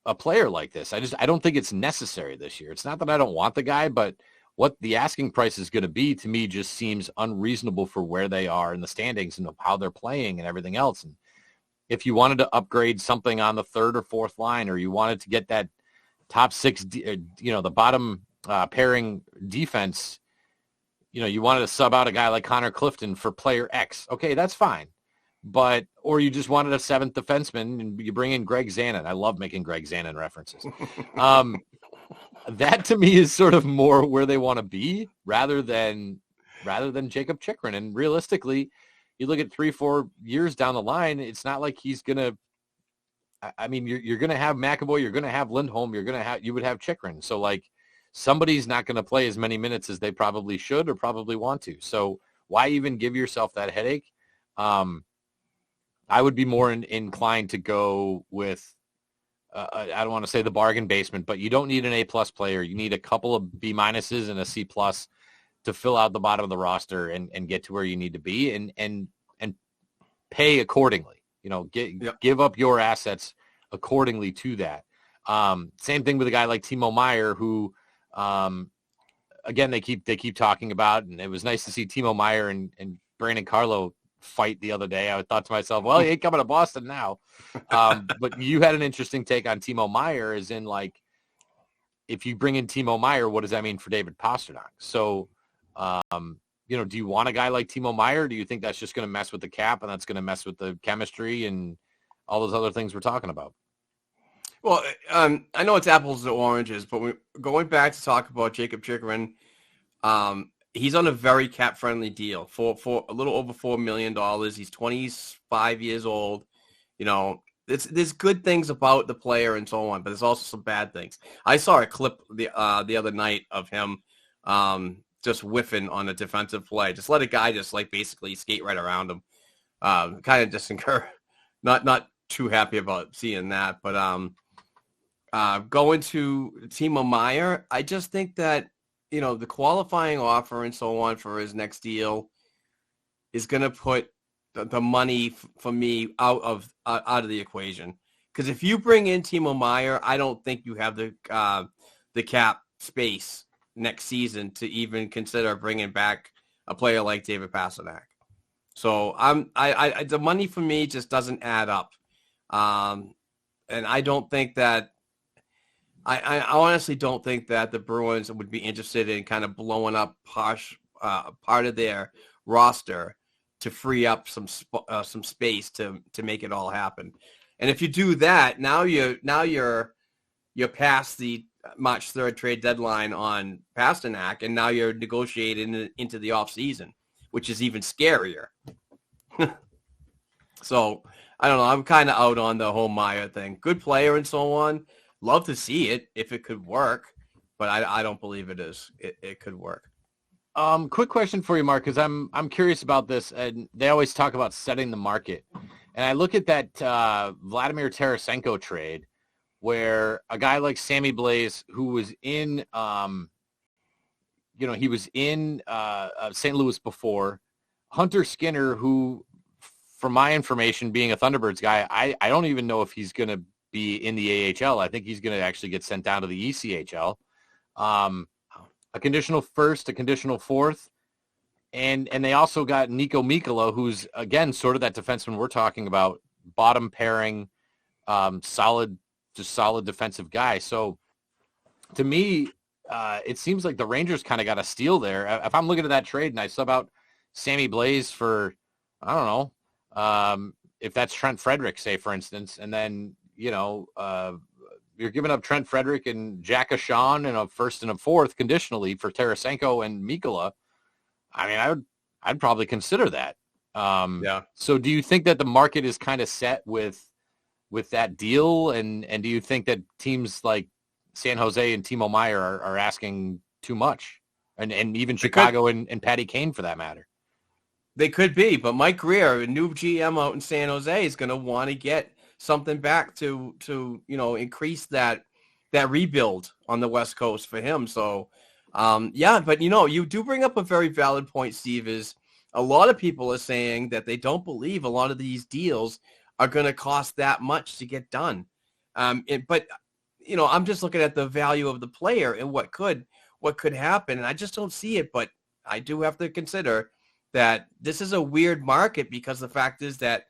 a player like this. I don't think it's necessary this year. It's not that I don't want the guy, but what the asking price is going to be, to me, just seems unreasonable for where they are in the standings and how they're playing and everything else. And if you wanted to upgrade something on the third or fourth line, or you wanted to get that top six, the bottom pairing defense, you wanted to sub out a guy like Connor Clifton for player X. Okay, that's fine. But, or you just wanted a seventh defenseman and you bring in Greg Zanin. I love making Greg Zanin references. That to me is sort of more where they want to be rather than Jacob Chychrun. And realistically, you look at 3-4 years down the line, it's not like he's going to, you're going to have McAvoy, you're going to have Lindholm, you would have Chychrun. So like somebody's not going to play as many minutes as they probably should or probably want to. So why even give yourself that headache? I would be more inclined to go with, I don't want to say the bargain basement, but you don't need an A+ player. You need a couple of B- and a C+ to fill out the bottom of the roster and get to where you need to be and pay accordingly. Give up your assets accordingly to that. Same thing with a guy like Timo Meier, who, again, they keep talking about, and it was nice to see Timo Meier and Brandon Carlo fight the other day. I thought to myself, well, he ain't coming to Boston now. But you had an interesting take on Timo Meier, as in, like, if you bring in Timo Meier, what does that mean for David Pastrnak? So, do you want a guy like Timo Meier? Do you think that's just going to mess with the cap and that's going to mess with the chemistry and all those other things we're talking about?
Well, I know it's apples to oranges, but going back to talk about Jacob Chychrun, he's on a very cap-friendly deal for a little over $4 million. He's 25 years old. There's good things about the player and so on, but there's also some bad things. I saw a clip the other night of him just whiffing on a defensive play. Just let a guy just like basically skate right around him. Kind of just not too happy about seeing that. But going to Timo Meier, I just think that the qualifying offer and so on for his next deal is going to put the money for me out of the equation. Because if you bring in Timo Meier, I don't think you have the cap space next season to even consider bringing back a player like David Pastrnak. So I the money for me just doesn't add up, and I don't think that. I honestly don't think that the Bruins would be interested in kind of blowing up part of their roster to free up some space to make it all happen. And if you do that, now you're past the March 3rd trade deadline on Pastrnak, and now you're negotiating into the off season, which is even scarier. So I don't know. I'm kind of out on the whole Meyer thing. Good player and so on. Love to see it if it could work, but I don't believe it is. It could work.
Quick question for you, Mark, because I'm curious about this, and they always talk about setting the market. And I look at that Vladimir Tarasenko trade, where a guy like Sammy Blais, who was in, he was in St. Louis before, Hunter Skinner, who, from my information, being a Thunderbirds guy, I don't even know if he's going to be in the AHL. I think he's going to actually get sent down to the ECHL. A conditional first, a conditional fourth, and they also got Nico Mikkola, who's, again, sort of that defenseman we're talking about, bottom pairing, solid defensive guy. So to me, it seems like the Rangers kind of got a steal there. If I'm looking at that trade and I sub out Sammy Blais for, I don't know, if that's Trent Frederick, say, for instance, and then, you're giving up Trent Frederick and Jack Ashawn and a first and a fourth conditionally for Tarasenko and Mikkola. I mean, I'd probably consider that.
Yeah.
So do you think that the market is kind of set with that deal? And do you think that teams like San Jose and Timo Meier are asking too much? And even Chicago and Patty Kane, for that matter.
They could be, but Mike Greer, a new GM out in San Jose, is going to want to get something back to increase that rebuild on the West Coast for him. So, but you do bring up a very valid point, Steve, is a lot of people are saying that they don't believe a lot of these deals are going to cost that much to get done. But I'm just looking at the value of the player and what could happen, and I just don't see it. But I do have to consider that this is a weird market because the fact is that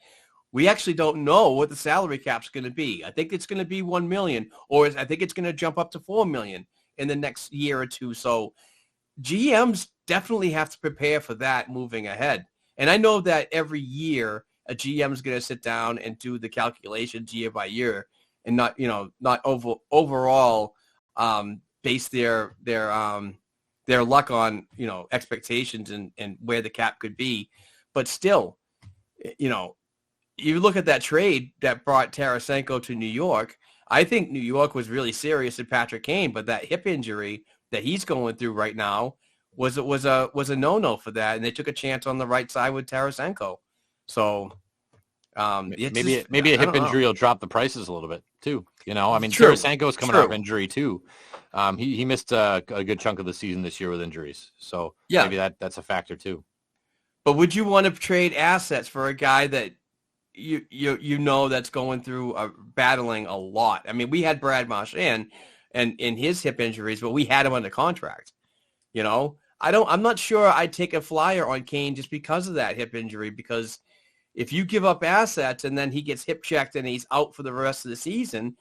we actually don't know what the salary cap's going to be. I think it's going to be $1 million, or I think it's going to jump up to $4 million in the next year or two. So GMs definitely have to prepare for that moving ahead. And I know that every year a GM is going to sit down and do the calculations year by year and not overall base their luck on, expectations and where the cap could be. But still, you look at that trade that brought Tarasenko to New York. I think New York was really serious with Patrick Kane, but that hip injury that he's going through right now was a no-no for that, and they took a chance on the right side with Tarasenko. So
maybe a hip injury will drop the prices a little bit too.
True.
Tarasenko's coming off injury too. He missed a good chunk of the season this year with injuries, so maybe that's a factor too.
But would you want to trade assets for a guy that that's going through battling a lot? I mean, we had Brad Marchand and in his hip injuries, but we had him under contract. I'm not sure I'd take a flyer on Kane just because of that hip injury, because if you give up assets and then he gets hip checked and he's out for the rest of the season,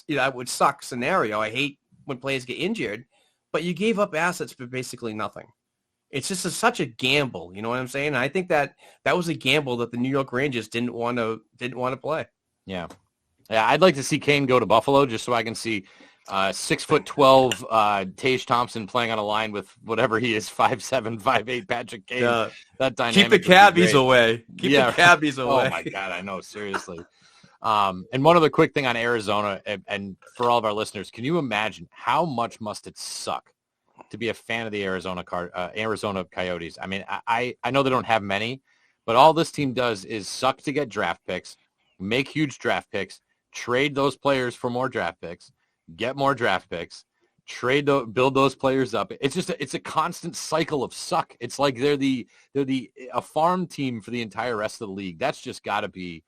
that would suck scenario. I hate when players get injured, but you gave up assets for basically nothing. It's just such a gamble, you know what I'm saying? And I think that was a gamble that the New York Rangers didn't want to play.
Yeah, I'd like to see Kane go to Buffalo just so I can see 6'12" Tage Thompson playing on a line with whatever he is, 5'7", 5'8" Patrick Kane.
Yeah.
That dynamic.
Keep the cabbies away. Keep the cabbies away.
Oh my God, I know, seriously. And one other quick thing on Arizona, and for all of our listeners, can you imagine how much must it suck to be a fan of the Arizona Coyotes? I mean, I know they don't have many, but all this team does is suck to get draft picks, make huge draft picks, trade those players for more draft picks, get more draft picks, build those players up. It's a constant cycle of suck. It's like they're a farm team for the entire rest of the league. That's just got to be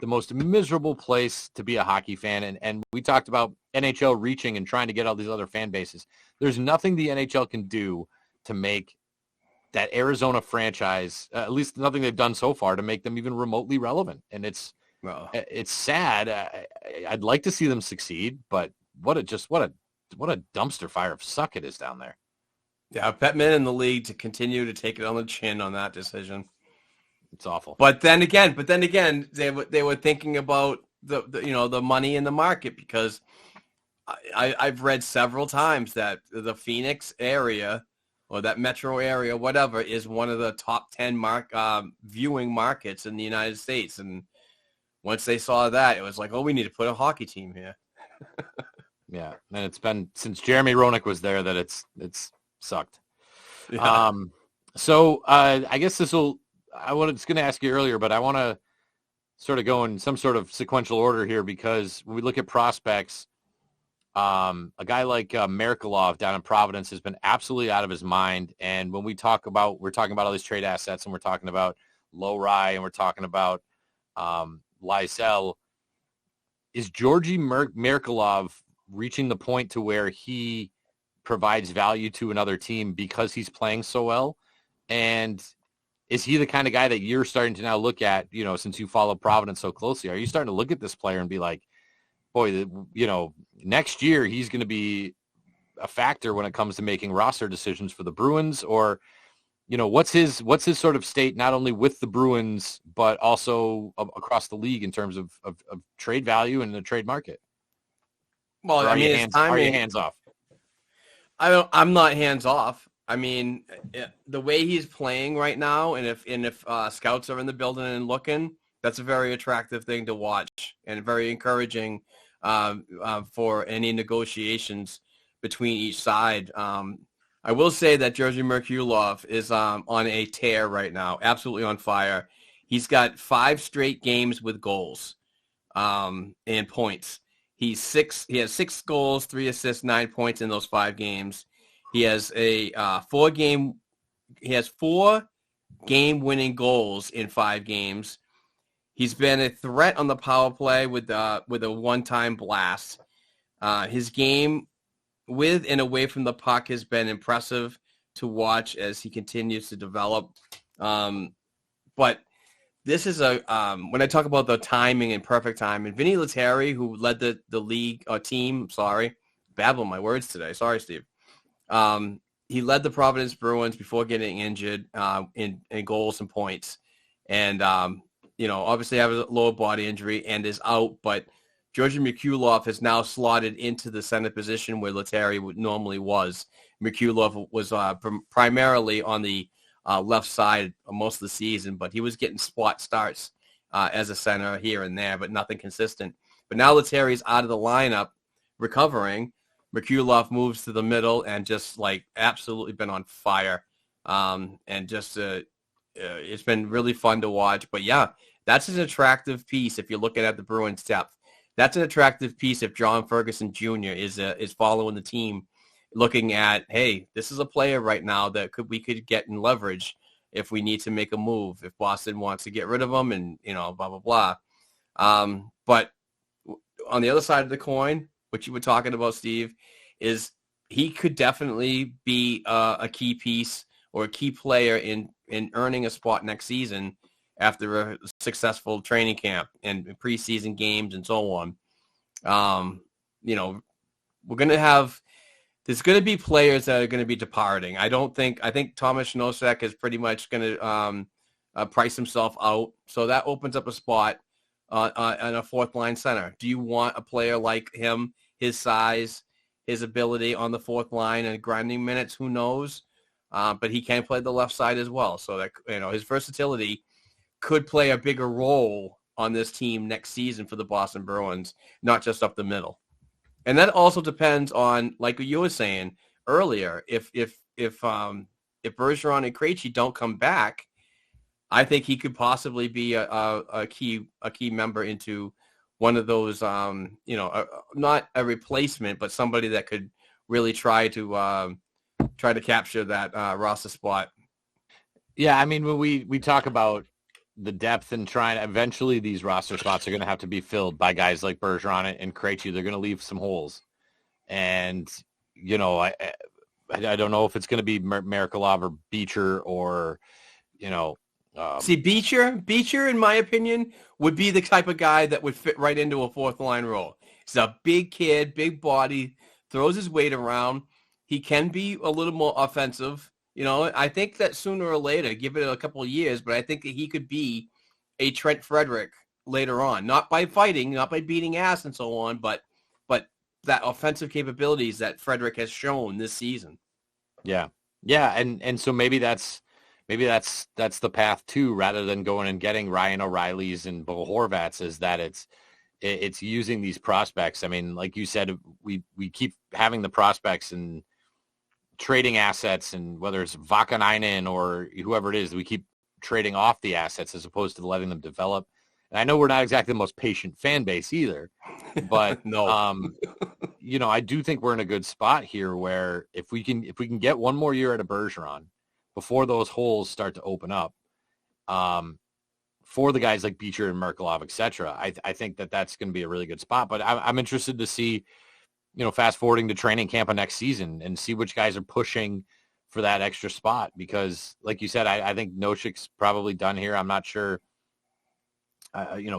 the most miserable place to be a hockey fan. And we talked about NHL reaching and trying to get all these other fan bases. There's nothing the NHL can do to make that Arizona franchise, at least nothing they've done so far, to make them even remotely relevant. And it's sad. I'd like to see them succeed, but what a dumpster fire of suck it is down there.
Yeah, Bettman in the league to continue to take it on the chin on that decision.
It's awful.
But then again, they were thinking about the money in the market, because I've read several times that the Phoenix area or that metro area, whatever, is one of the top 10 viewing markets in the United States, and once they saw that, it was like, oh, we need to put a hockey team here.
Yeah, and it's been since Jeremy Roenick was there that it's sucked.
Yeah.
So I guess I was going to ask you earlier, but I want to sort of go in some sort of sequential order here because when we look at prospects, a guy like Merkulov down in Providence has been absolutely out of his mind. And when we're talking about all these trade assets, and we're talking about Lowry, and we're talking about Lysell, is Georgi Merkulov reaching the point to where he provides value to another team because he's playing so well? And is he the kind of guy that you're starting to now look at, since you follow Providence so closely? Are you starting to look at this player and be like, boy, next year he's going to be a factor when it comes to making roster decisions for the Bruins? Or, what's his sort of state, not only with the Bruins, but also across the league in terms of trade value and the trade market?
Well,
are you hands off?
I'm not hands off. I mean, the way he's playing right now, and if scouts are in the building and looking, that's a very attractive thing to watch and very encouraging for any negotiations between each side. I will say that Georgi Merkulov is on a tear right now, absolutely on fire. He's got 5 straight games with goals and points. He has 6 goals, 3 assists, 9 points in those 5 games. He has 4 game-winning goals in 5 games. He's been a threat on the power play with a one-time blast. His game with and away from the puck has been impressive to watch as he continues to develop. But this is when I talk about the timing and perfect time, and Vinny Lettieri, who led the league team, babbling my words today. Sorry, Steve. He led the Providence Bruins before getting injured in goals and points. And, obviously have a lower body injury and is out. But Georgi Merkulov has now slotted into the center position where Lettieri normally was. Merkulov was primarily on the left side most of the season, but he was getting spot starts as a center here and there, but nothing consistent. But now Lettieri's out of the lineup, recovering. Merkulov moves to the middle and just absolutely been on fire. And just it's been really fun to watch. But yeah, that's an attractive piece if you're looking at the Bruins depth. That's an attractive piece if John Ferguson Jr. is following the team, looking at, hey, this is a player right now that we could get in leverage if we need to make a move, if Boston wants to get rid of him and, blah, blah, blah. But on the other side of the coin, what you were talking about, Steve, is he could definitely be a key piece or a key player in earning a spot next season after a successful training camp and preseason games and so on. We're going to have – there's going to be players that are going to be departing. I think Thomas Nosek is pretty much going to price himself out. So that opens up a spot on a fourth-line center. Do you want a player like him, his size, his ability on the fourth line and grinding minutes? Who knows? But he can play the left side as well. So that his versatility could play a bigger role on this team next season for the Boston Bruins, not just up the middle. And that also depends on, like you were saying earlier, if Bergeron and Krejci don't come back, I think he could possibly be a key member into one of those, not a replacement, but somebody that could really try to capture that roster spot.
Yeah, I mean, when we talk about the depth and trying, eventually these roster spots are going to have to be filled by guys like Bergeron and Krejci. They're going to leave some holes. And, I don't know if it's going to be Merkulov or Beecher or,
See, Beecher, in my opinion, would be the type of guy that would fit right into a fourth line role. He's a big kid, big body, throws his weight around. He can be a little more offensive. I think that sooner or later, give it a couple of years, but I think that he could be a Trent Frederick later on, not by fighting, not by beating ass and so on, but that offensive capabilities that Frederick has shown this season.
Yeah. Yeah. And so maybe that's maybe that's the path too, rather than going and getting Ryan O'Reillys and Bo Horvats, is that it's using these prospects. I mean, like you said, we keep having the prospects and trading assets, and whether it's Vakanainen or whoever it is, we keep trading off the assets as opposed to letting them develop. And I know we're not exactly the most patient fan base either, but
No.
I do think we're in a good spot here where if we can get one more year at a Bergeron before those holes start to open up, for the guys like Beecher and Merkelov, et cetera, I think that's going to be a really good spot. But I'm interested to see, fast forwarding to training camp of next season and see which guys are pushing for that extra spot. Because like you said, I think Noshik's probably done here. I'm not sure.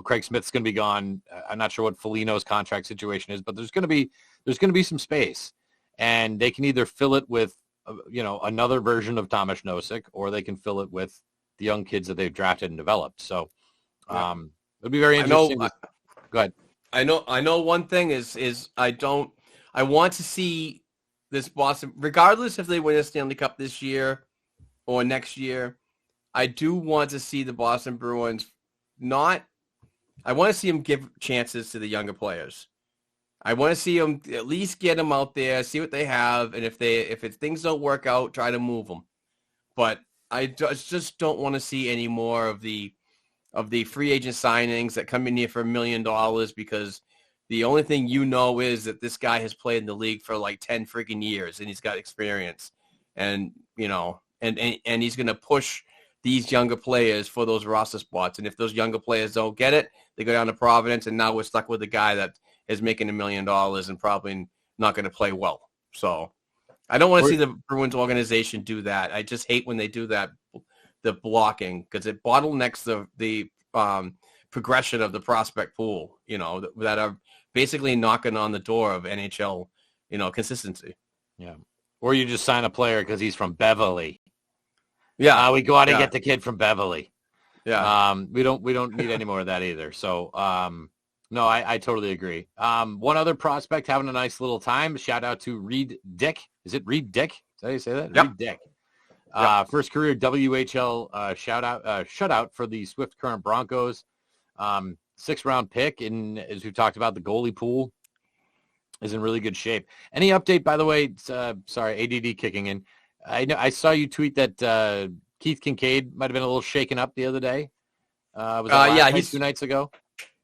Craig Smith's going to be gone. I'm not sure what Foligno's contract situation is, but there's going to be some space, and they can either fill it with, another version of Tomas Nosek, or they can fill it with the young kids that they've drafted and developed. So it'll be very interesting. Go ahead.
I know one thing is I want to see this Boston, regardless if they win a Stanley Cup this year or next year, I do want to see the Boston Bruins I want to see them give chances to the younger players. I want to see them at least get them out there, see what they have, and if things don't work out, try to move them. But I just don't want to see any more of the free agent signings that come in here for $1 million, because the only thing is that this guy has played in the league for like 10 freaking years and he's got experience, and and he's going to push these younger players for those roster spots. And if those younger players don't get it, they go down to Providence, and now we're stuck with a guy that is making $1 million and probably not going to play well. So I don't want to see the Bruins organization do that. I just hate when they do that, the blocking, because it bottlenecks the progression of the prospect pool, that are basically knocking on the door of NHL, consistency.
Yeah. Or you just sign a player because he's from Beverly.
Yeah.
We go out and get the kid from Beverly.
Yeah.
We don't need any more of that either. So, no, I totally agree. One other prospect having a nice little time. Shout out to Reed Dick. Is it Reed Dick? Is that how you say that?
Yep.
Reed Dick.
Yep.
First career WHL shutout for the Swift Current Broncos. 6th round pick, and as we've talked about, the goalie pool is in really good shape. Any update, by the way? Sorry, ADD kicking in. I saw you tweet that Keith Kincaid might have been a little shaken up the other day. Was that 2 nights ago?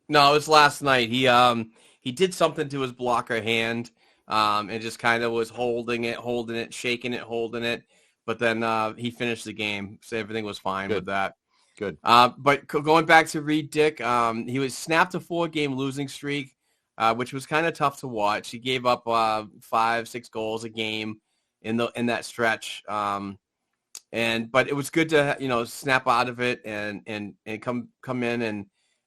No, it was last night. He did something to his blocker hand, and just kind of was holding it, shaking it, holding it. But then he finished the game, so everything was fine with that.
Good.
But going back to Reed Dick, he was snapped a 4-game losing streak, which was kind of tough to watch. He gave up 5-6 goals a game in that stretch. But it was good to snap out of it and come in and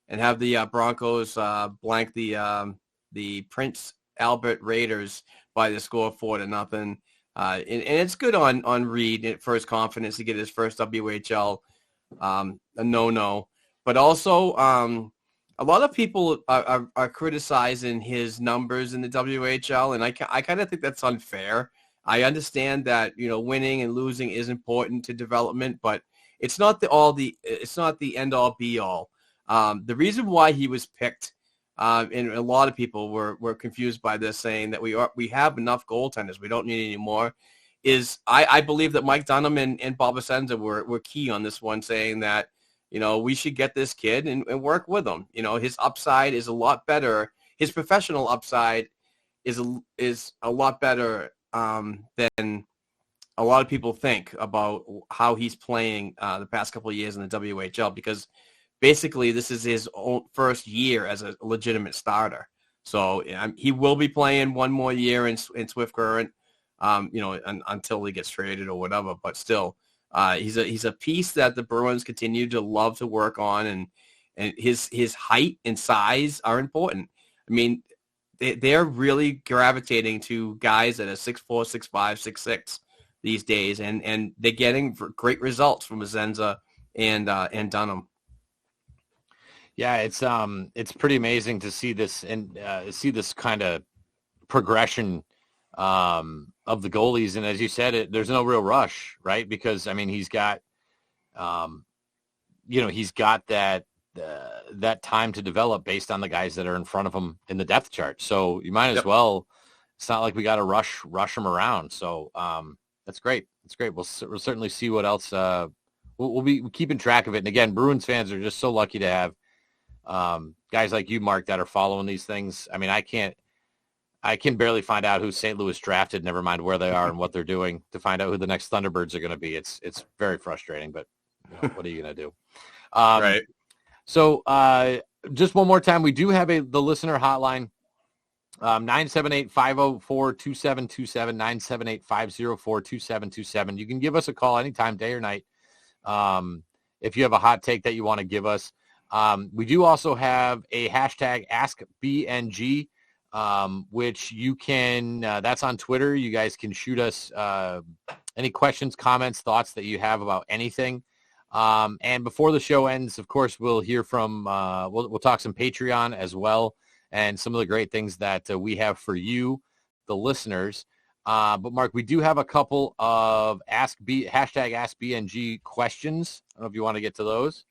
have the Broncos blank the Prince Albert Raiders by the score of 4-0. And it's good on Reed for his confidence to get his first WHL. A no-no, but also a lot of people are criticizing his numbers in the WHL, and I kind of think that's unfair. I understand that winning and losing is important to development, but it's not the end all be all. The reason why he was picked, and a lot of people were confused by this, saying that we have enough goaltenders, we don't need any more. Is I believe that Mike Dunham and Bob Essenza were key on this one, saying that, we should get this kid and work with him. His upside is a lot better. His professional upside is a lot better than a lot of people think about how he's playing the past couple of years in the WHL, because basically this is his own first year as a legitimate starter. So he will be playing one more year in Swift Current. Until he gets traded or whatever, but still, he's a piece that the Bruins continue to love to work on, and his height and size are important. I mean, they're really gravitating to guys that are 6'4", 6'5", 6'6" these days, and they're getting great results from Essenza and Dunham.
Yeah, it's pretty amazing to see this and see this kind of progression of the goalies. And as you said, there's no real rush, right? Because, I mean, he's got he's got that time to develop based on the guys that are in front of him in the depth chart. So you might as well. It's not like we got to rush him around. So that's great. That's great. We'll certainly see what else. We'll be keeping track of it. And again, Bruins fans are just so lucky to have guys like you, Mark, that are following these things. I mean, I can barely find out who St. Louis drafted, never mind where they are and what they're doing, to find out who the next Thunderbirds are going to be. It's very frustrating, but what are you going to do?
Right.
So just one more time, we do have the listener hotline, 978-504-2727, 978-504-2727. You can give us a call anytime, day or night, if you have a hot take that you want to give us. We do also have a hashtag AskBNG, which you can, that's on Twitter. You guys can shoot us any questions, comments, thoughts that you have about anything. And before the show ends, of course, we'll hear from, we'll talk some Patreon as well, and some of the great things that we have for you, the listeners. But Mark, we do have a couple of hashtag AskBNG questions. I don't know if you want to get to those.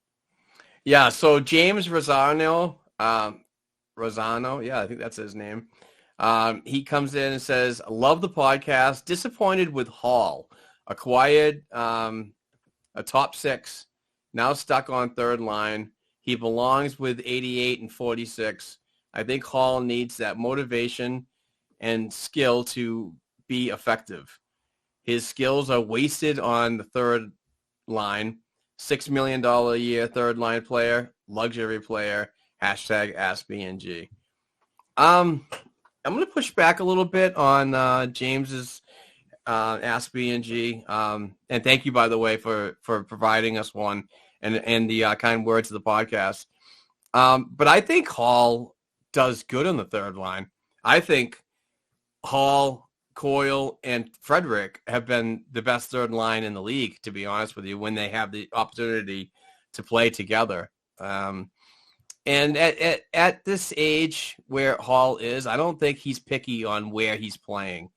Yeah. So James Rosano, yeah, I think that's his name. He comes in and says, love the podcast. Disappointed with Hall. Acquired a top 6. Now stuck on third line. He belongs with 88 and 46. I think Hall needs that motivation and skill to be effective. His skills are wasted on the third line. $6 million a year third line player, luxury player, hashtag AskBNG. I'm going to push back a little bit on James's AskBNG. And thank you, by the way, for providing us one and the kind words of the podcast. But I think Hall does good on the third line. I think Hall, Coyle, and Frederick have been the best third line in the league, to be honest with you, when they have the opportunity to play together. And at this age where Hall is, I don't think he's picky on where he's playing.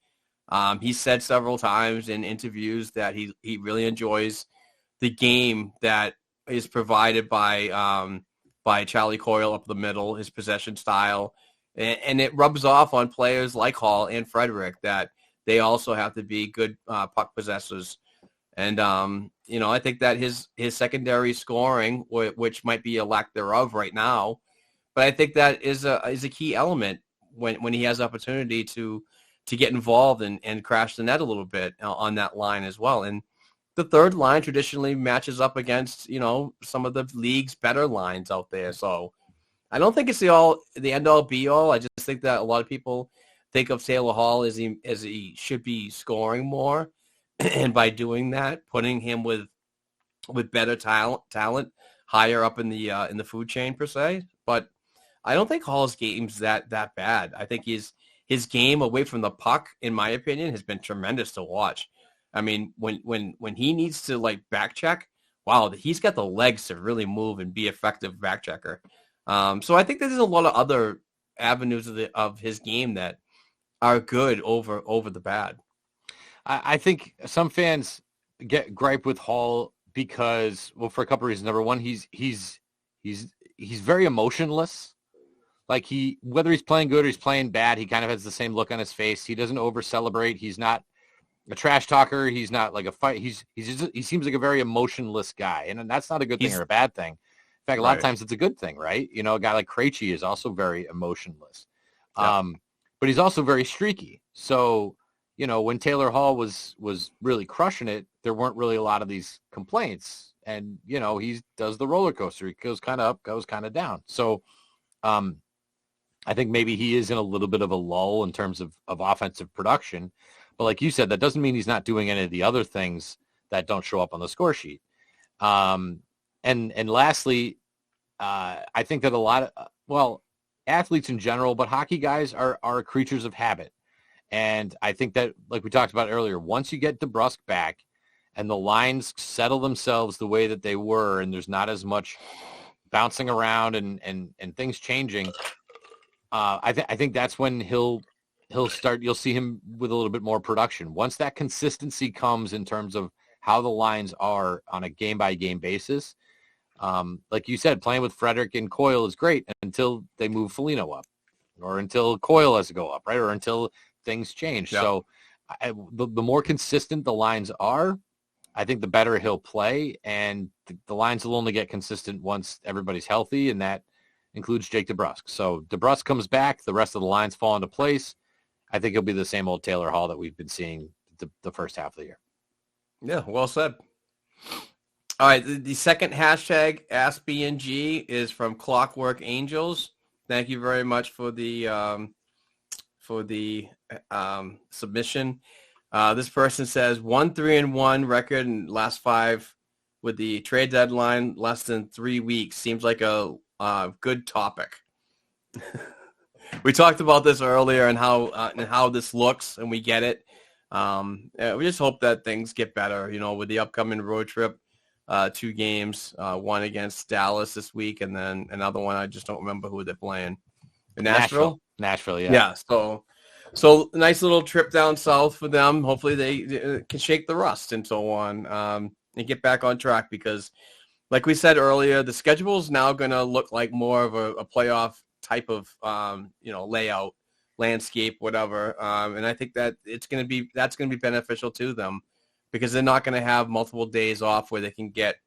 He said several times in interviews that he really enjoys the game that is provided by Charlie Coyle up the middle, his possession style. And it rubs off on players like Hall and Frederick that they also have to be good puck possessors. And, I think that his secondary scoring, which might be a lack thereof right now, but I think that is a key element when he has opportunity to get involved and crash the net a little bit on that line as well. And the third line traditionally matches up against, some of the league's better lines out there. So I don't think it's the end all be all. I just think that a lot of people think of Taylor Hall as he should be scoring more, and by doing that, putting him with better talent higher up in the food chain per se. But I don't think Hall's game's that bad. I think his game away from the puck, in my opinion, has been tremendous to watch. I mean, when he needs to back check, wow, he's got the legs to really move and be effective back checker. So I think there's a lot of other avenues of his game that are good over the bad.
I think some fans get gripe with Hall because, well, for a couple of reasons. Number one, he's very emotionless. Like whether he's playing good or he's playing bad, he kind of has the same look on his face. He doesn't over celebrate. He's not a trash talker. He's not like a fight. He seems like a very emotionless guy, and that's not a good thing or a bad thing. In fact, a lot of times it's a good thing, right? A guy like Krejci is also very emotionless, but he's also very streaky. So, when Taylor Hall was really crushing it, there weren't really a lot of these complaints. And, he does the roller coaster. He goes kind of up, goes kind of down. So I think maybe he is in a little bit of a lull in terms of offensive production. But like you said, that doesn't mean he's not doing any of the other things that don't show up on the score sheet. And lastly, I think that a lot of, athletes in general, but hockey guys are creatures of habit. And I think that, like we talked about earlier, once you get DeBrusk back and the lines settle themselves the way that they were, and there's not as much bouncing around and things changing, I think that's when he'll start. You'll see him with a little bit more production. Once that consistency comes in terms of how the lines are on a game-by-game basis. Like you said, playing with Frederick and Coyle is great until they move Foligno up, or until Coyle has to go up, right, or until things change. Yeah. So the more consistent the lines are, I think the better he'll play, and the lines will only get consistent once everybody's healthy, and that includes Jake DeBrusk. So DeBrusk comes back, the rest of the lines fall into place. I think he'll be the same old Taylor Hall that we've been seeing the first half of the year.
Yeah, well said. All right, the second hashtag, AskBNG, is from Clockwork Angels. Thank you very much for the submission. This person says 1-3-1 record in last 5 with the trade deadline less than 3 weeks. Seems like a good topic. We talked about this earlier and how this looks, and we get it. We just hope that things get better, with the upcoming road trip, 2 games, one against Dallas this week, and then another one. I just don't remember who they're playing. Nashville, yeah. Yeah. So nice little trip down south for them. Hopefully they can shake the rust and so on, and get back on track, because like we said earlier, the schedule is now going to look like more of a playoff type of, layout, landscape, whatever. And I think that that's going to be beneficial to them, because they're not going to have multiple days off where they can get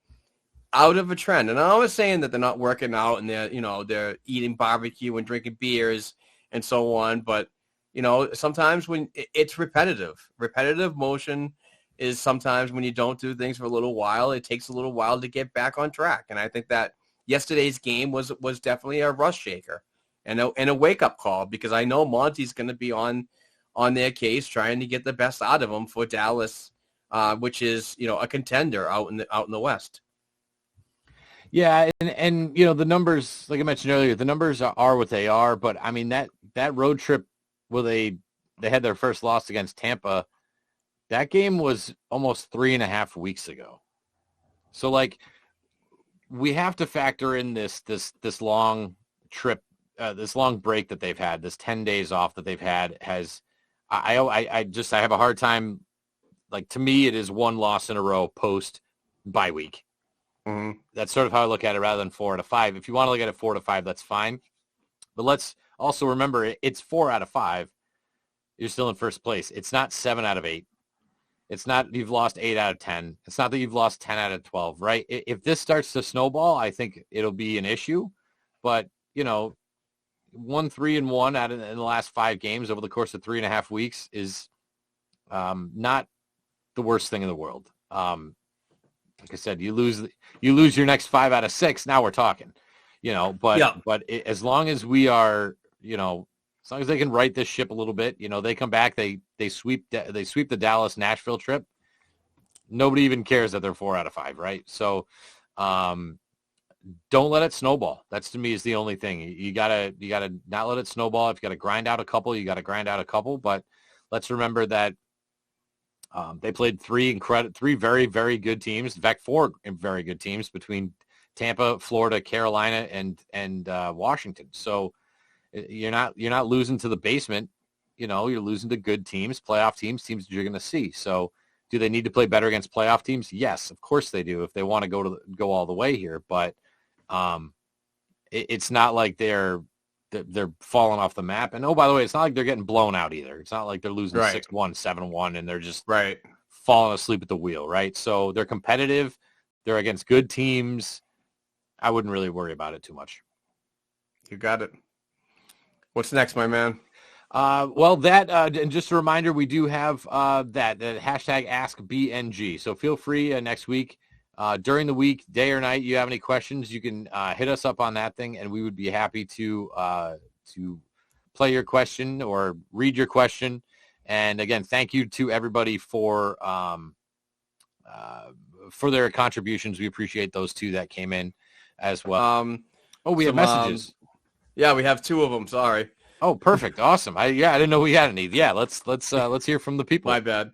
out of a trend. And I'm not saying that they're not working out and they're eating barbecue and drinking beers and so on, but sometimes when it's repetitive motion is sometimes when you don't do things for a little while, it takes a little while to get back on track. And I think that yesterday's game was definitely a rust shaker and a wake-up call, because I know Monty's going to be on their case trying to get the best out of them for Dallas, which is, a contender out in the West.
Yeah, and the numbers, like I mentioned earlier, the numbers are what they are, but I mean that road trip where they had their first loss against Tampa, that game was almost 3.5 weeks ago. So like, we have to factor in this long trip, this long break that they've had, this 10 days off that they've had I have a hard time. Like, to me, it is 1 loss in a row post bye week. Mm-hmm. That's sort of how I look at it, rather than 4 out of 5. If you want to look at it 4 out of 5, that's fine. But let's also remember, it's 4 out of 5. You're still in first place. It's not 7 out of 8. It's not you've lost 8 out of 10. It's not that you've lost 10 out of 12, right? If this starts to snowball, I think it'll be an issue. But, 1-3-1 out in the last 5 games over the course of 3.5 weeks is not the worst thing in the world. Like I said, you lose your next 5 out of 6. Now we're talking, but as long as we are, as long as they can right this ship a little bit, they come back, they sweep the Dallas-Nashville trip. Nobody even cares that they're 4 out of 5. Right. So, don't let it snowball. That's, to me, is the only thing. You gotta not let it snowball. If you got to grind out a couple, you got to grind out a couple, but let's remember that, they played 3 very, very good teams. In fact, 4 very good teams between Tampa, Florida, Carolina, and Washington. So you're not losing to the basement. You're losing to good teams, playoff teams that you're going to see. So do they need to play better against playoff teams? Yes, of course they do, if they want to go all the way here. But it's not like they're falling off the map. And, oh, by the way, it's not like they're getting blown out either. It's not like they're losing 6-1, 7-1, and they're just falling asleep at the wheel, right? So they're competitive. They're against good teams. I wouldn't really worry about it too much.
You got it. What's next, my man?
And just a reminder, we do have that hashtag AskBNG. So feel free next week, during the week, day or night, you have any questions, you can hit us up on that thing, and we would be happy to play your question or read your question. And again, thank you to everybody for their contributions. We appreciate those 2 that came in as well. We have messages.
Yeah, we have 2 of them. Sorry.
Oh, perfect. Awesome. I didn't know we had any. Yeah, let's hear from the people.
My bad.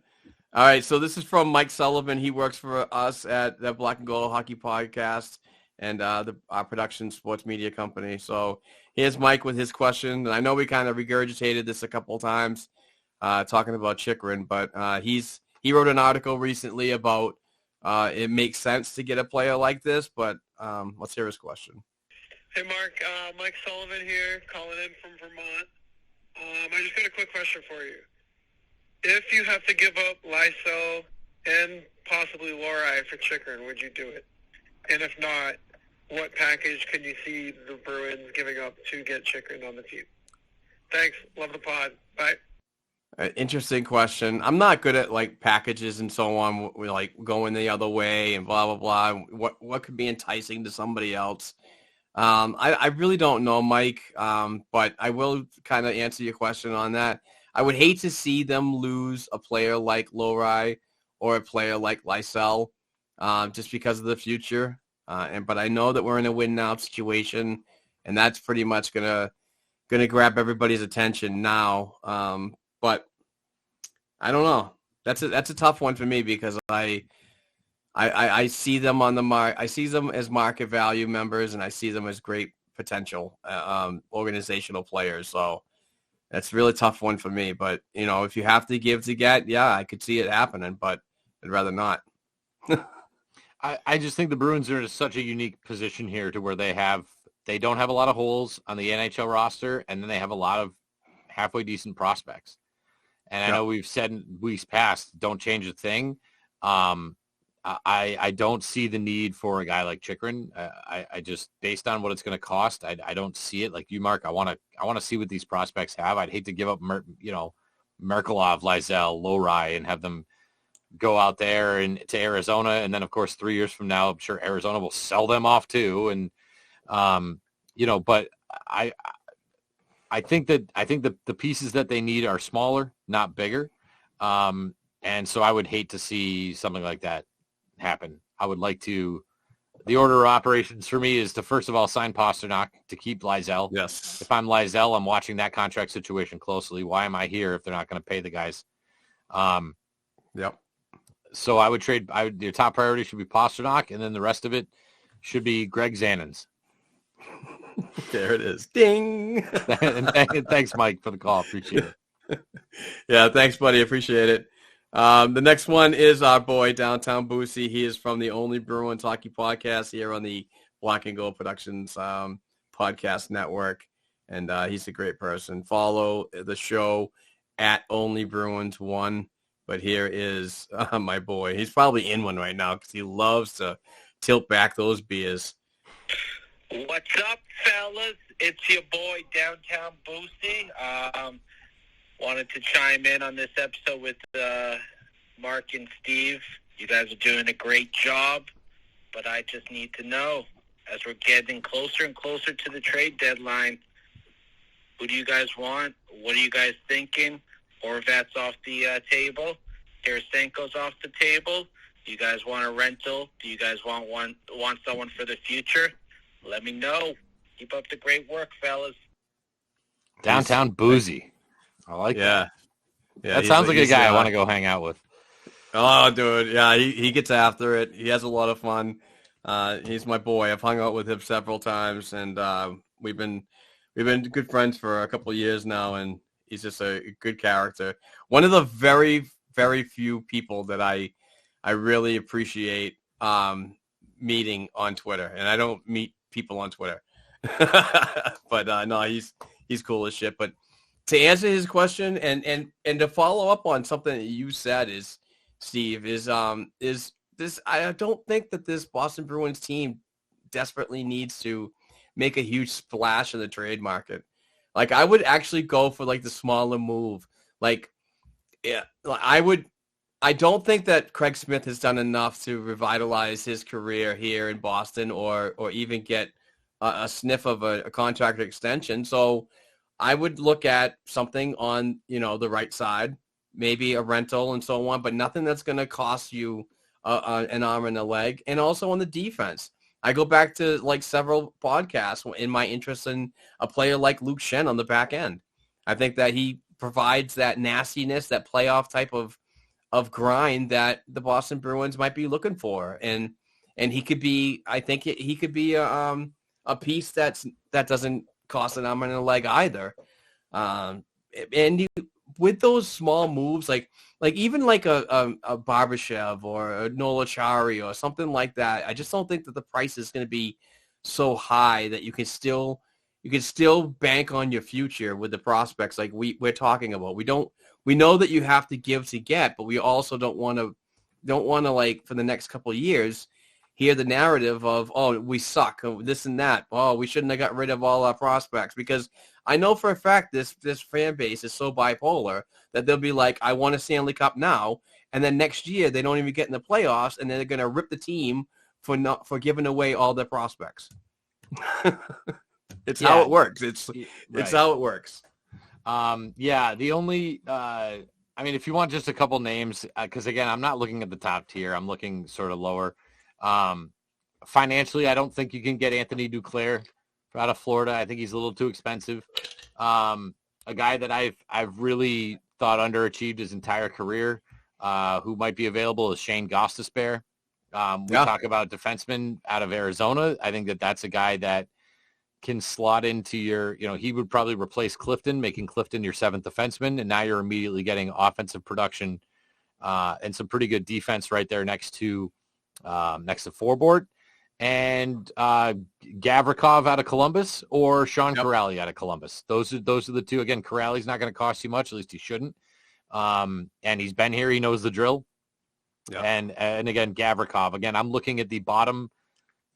All right, so this is from Mike Sullivan. He works for us at the Black and Gold Hockey Podcast and our production sports media company. So here's Mike with his question. And I know we kind of regurgitated this a couple of times talking about Chychrun, but he wrote an article recently about it makes sense to get a player like this. But let's hear his question.
Hey, Mark. Mike Sullivan here, calling in from Vermont. I just got a quick question for you. If you have to give up Lysell and possibly Lori for Chychrun, would you do it? And if not, what package can you see the Bruins giving up to get Chychrun on the team? Thanks. Love the pod. Bye.
Interesting question. I'm not good at like packages and so on. We're like going the other way and blah, blah, blah. What could be enticing to somebody else? I really don't know, Mike, but I will kind of answer your question on that. I would hate to see them lose a player like Lowry or a player like Lysell just because of the future. But I know that we're in a win now situation, and that's pretty much gonna grab everybody's attention now. But I don't know. That's a tough one for me because I see them on the I see them as market value members, and I see them as great potential organizational players. So that's a really tough one for me. But if you have to give to get, yeah, I could see it happening, but I'd rather not.
I just think the Bruins are in such a unique position here to where they don't have a lot of holes on the NHL roster, and then they have a lot of halfway decent prospects. And I know we've said in weeks past, don't change a thing. I don't see the need for a guy like Chychrun. I just, based on what it's going to cost, I don't see it. Like you, Mark, I want to see what these prospects have. I'd hate to give up, Merkelov, Lysell, Lowry, and have them go out there and to Arizona. And then, of course, 3 years from now, I'm sure Arizona will sell them off too. And, but I think that the pieces that they need are smaller, not bigger. And so I would hate to see something like that happen. I would like to, the order of operations for me is to, first of all, sign Pasternak to keep Lysell.
Yes.
If I'm Lysell, I'm watching that contract situation closely. Why am I here if they're not going to pay the guys?
Yep.
So I would trade, your top priority should be Pasternak, and then the rest of it should be Greg Zannins.
There it is. Ding.
and thanks, Mike, for the call. Appreciate it.
Yeah, thanks, buddy. Appreciate it. The next one is our boy, Downtown Boosie. He is from the Only Bruins Hockey Podcast here on the Black and Gold Productions podcast network, and he's a great person. Follow the show at Only Bruins 1. But here is my boy. He's probably in one right now because he loves to tilt back those beers.
What's up, fellas? It's your boy, Downtown Boosie. Wanted to chime in on this episode with Mark and Steve. You guys are doing a great job, but I just need to know, as we're getting closer and closer to the trade deadline, who do you guys want? What are you guys thinking? Horvat's off the table. Tarasenko's off the table. Do you guys want a rental? Do you guys want someone for the future? Let me know. Keep up the great work, fellas.
Downtown Boozy. I like that.
Yeah,
that sounds like a guy I want to go hang out with.
Oh, dude. Yeah, he gets after it. He has a lot of fun. He's my boy. I've hung out with him several times, and we've been good friends for a couple of years now, and he's just a good character. One of the very, very few people that I really appreciate meeting on Twitter, and I don't meet people on Twitter. But no, he's cool as shit. But to answer his question and to follow up on something that you said is, Steve, is this, I don't think that this Boston Bruins team desperately needs to make a huge splash in the trade market. Like, I would actually go for like the smaller move. Like, yeah, I don't think that Craig Smith has done enough to revitalize his career here in Boston or even get a sniff of a contract extension. So I would look at something on, the right side, maybe a rental and so on, but nothing that's going to cost you an arm and a leg. And also on the defense, I go back to like several podcasts in my interest in a player like Luke Schenn on the back end. I think that he provides that nastiness, that playoff type of grind that the Boston Bruins might be looking for. And he could be, I think he could be a piece that doesn't cost an arm and a leg either. with those small moves, like even like a Barbashev or a Nolachari or something like that, I just don't think that the price is going to be so high that you can still bank on your future with the prospects like we're talking about. We know that you have to give to get, but we also don't want to like for the next couple of years hear the narrative of, oh, we suck, oh, this and that. Oh, we shouldn't have got rid of all our prospects, because I know for a fact this fan base is so bipolar that they'll be like, I want a Stanley Cup now, and then next year they don't even get in the playoffs, and then they're going to rip the team for giving away all their prospects. It's how it works. It's how it works.
The only I mean, if you want just a couple names, because again, I'm not looking at the top tier. I'm looking sort of lower. Financially, I don't think you can get Anthony Duclair out of Florida. I think he's a little too expensive. A guy that I've really thought underachieved his entire career, who might be available, is Shane Gostisbehere. We talk about defensemen out of Arizona. I think that's a guy that can slot into your, he would probably replace Clifton, making Clifton your seventh defenseman, and now you're immediately getting offensive production and some pretty good defense right there next to Forbort. And Gavrikov out of Columbus or Sean Kuraly out of Columbus. Those are the two. Again, Kuraly's not going to cost you much, at least he shouldn't. And he's been here. He knows the drill. Yep. And again, Gavrikov. Again, I'm looking at the bottom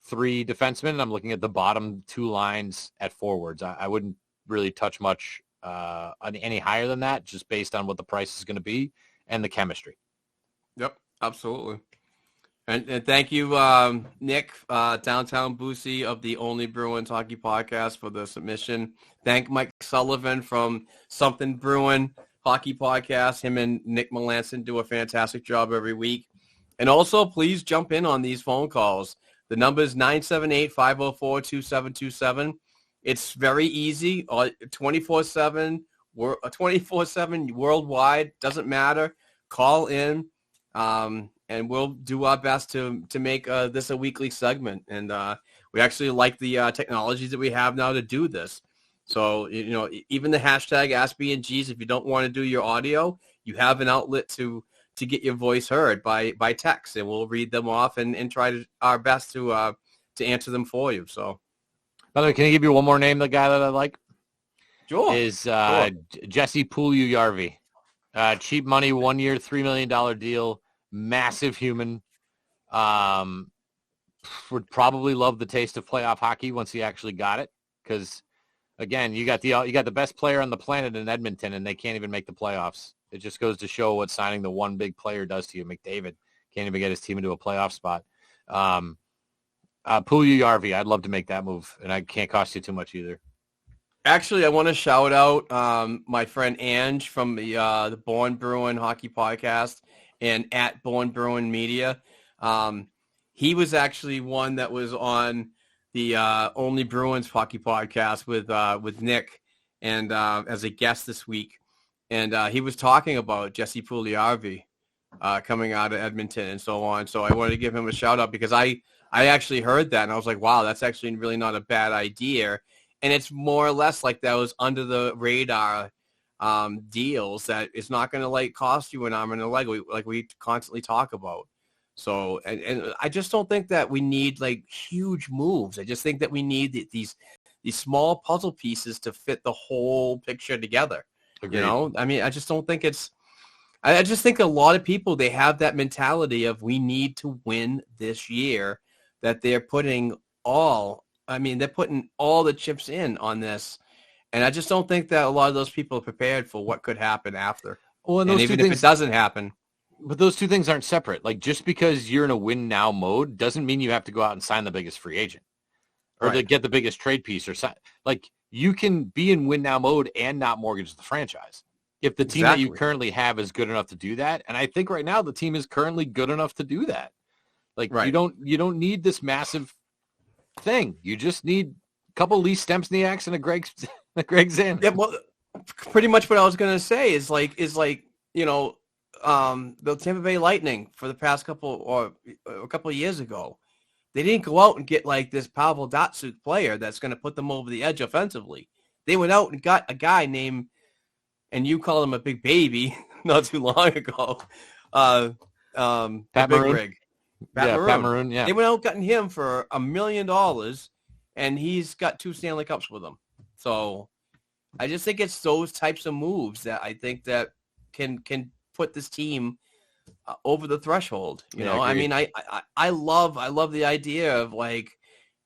three defensemen, and I'm looking at the bottom two lines at forwards. I wouldn't really touch much any higher than that, just based on what the price is going to be and the chemistry.
Yep, absolutely. And thank you, Nick, Downtown Boosie of the Only Bruins Hockey Podcast, for the submission. Thank Mike Sullivan from Something Bruin Hockey Podcast. Him and Nick Melanson do a fantastic job every week. And also, please jump in on these phone calls. The number is 978-504-2727. It's very easy, 24/7, 24/7 worldwide. Doesn't matter. Call in. And we'll do our best to make this a weekly segment. And we actually like the technologies that we have now to do this. So, even the hashtag AskBNGs, if you don't want to do your audio, you have an outlet to get your voice heard by text, and we'll read them off and try our best to answer them for you. So,
by the way, can I give you one more name? The guy that I like,
sure,
is Jesse Puljujarvi. Cheap money, 1 year, $3 million deal. Massive human. Would probably love the taste of playoff hockey once he actually got it, because again, you got the best player on the planet in Edmonton, and they can't even make the playoffs. It just goes to show what signing the one big player does to you. McDavid can't even get his team into a playoff spot. Puljujarvi, I'd love to make that move, and I can't cost you too much either.
Actually, I want to shout out my friend Ange from the Born Bruin Hockey Podcast and at Born Bruin Media. He was actually one that was on the Only Bruins Hockey Podcast with Nick and as a guest this week. And he was talking about Jesse Puljujarvi coming out of Edmonton and so on. So I wanted to give him a shout out, because I actually heard that and I was like, wow, that's actually really not a bad idea. And it's more or less like those under the radar deals that it's not going to like cost you an arm and a leg, like we constantly talk about. So, and I just don't think that we need like huge moves. I just think that we need these small puzzle pieces to fit the whole picture together. Agreed. I mean, I just don't think I just think a lot of people, they have that mentality of we need to win this year, that they're putting all the chips in on this. And I just don't think that a lot of those people are prepared for what could happen after. Well, and even if it doesn't happen.
But those two things aren't separate. Like, just because you're in a win now mode doesn't mean you have to go out and sign the biggest free agent or to get the biggest trade piece or sign. Like, you can be in win now mode and not mortgage the franchise if the team that you currently have is good enough to do that. And I think right now the team is currently good enough to do that. Like, you don't need this massive thing. You just need a couple Lee Stempniaks and a Greg Zinn.
Yeah, well, pretty much what I was going to say is like the Tampa Bay Lightning for the past couple of years ago, they didn't go out and get like this Pavel Datsyuk player that's going to put them over the edge offensively. They went out and got a guy named and you called him a big baby not too long ago. The
Pat
big
Maroon?
rig.
Pat Maroon, yeah.
They went out and gotten him for $1 million, and he's got 2 Stanley Cups with him. So I just think it's those types of moves that I think that can put this team over the threshold. You know, I mean, I love the idea of like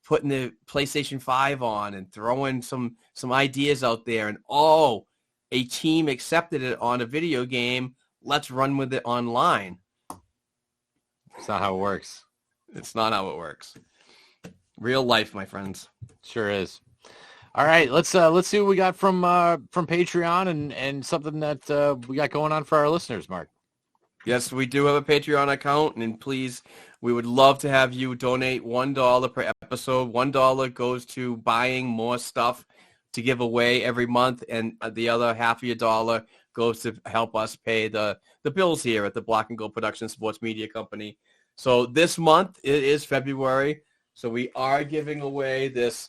putting the PlayStation 5 on and throwing some ideas out there, and a team accepted it on a video game. Let's run with it online.
It's not how it works.
It's not how it works. Real life, my friends.
Sure is. All right, let's see what we got from Patreon and something that we got going on for our listeners, Mark.
Yes, we do have a Patreon account, and please, we would love to have you donate $1 per episode. $1 goes to buying more stuff to give away every month, and the other half of your dollar goes to help us pay the bills here at the Black and Gold Production Sports Media Company. So this month, it is February, so we are giving away this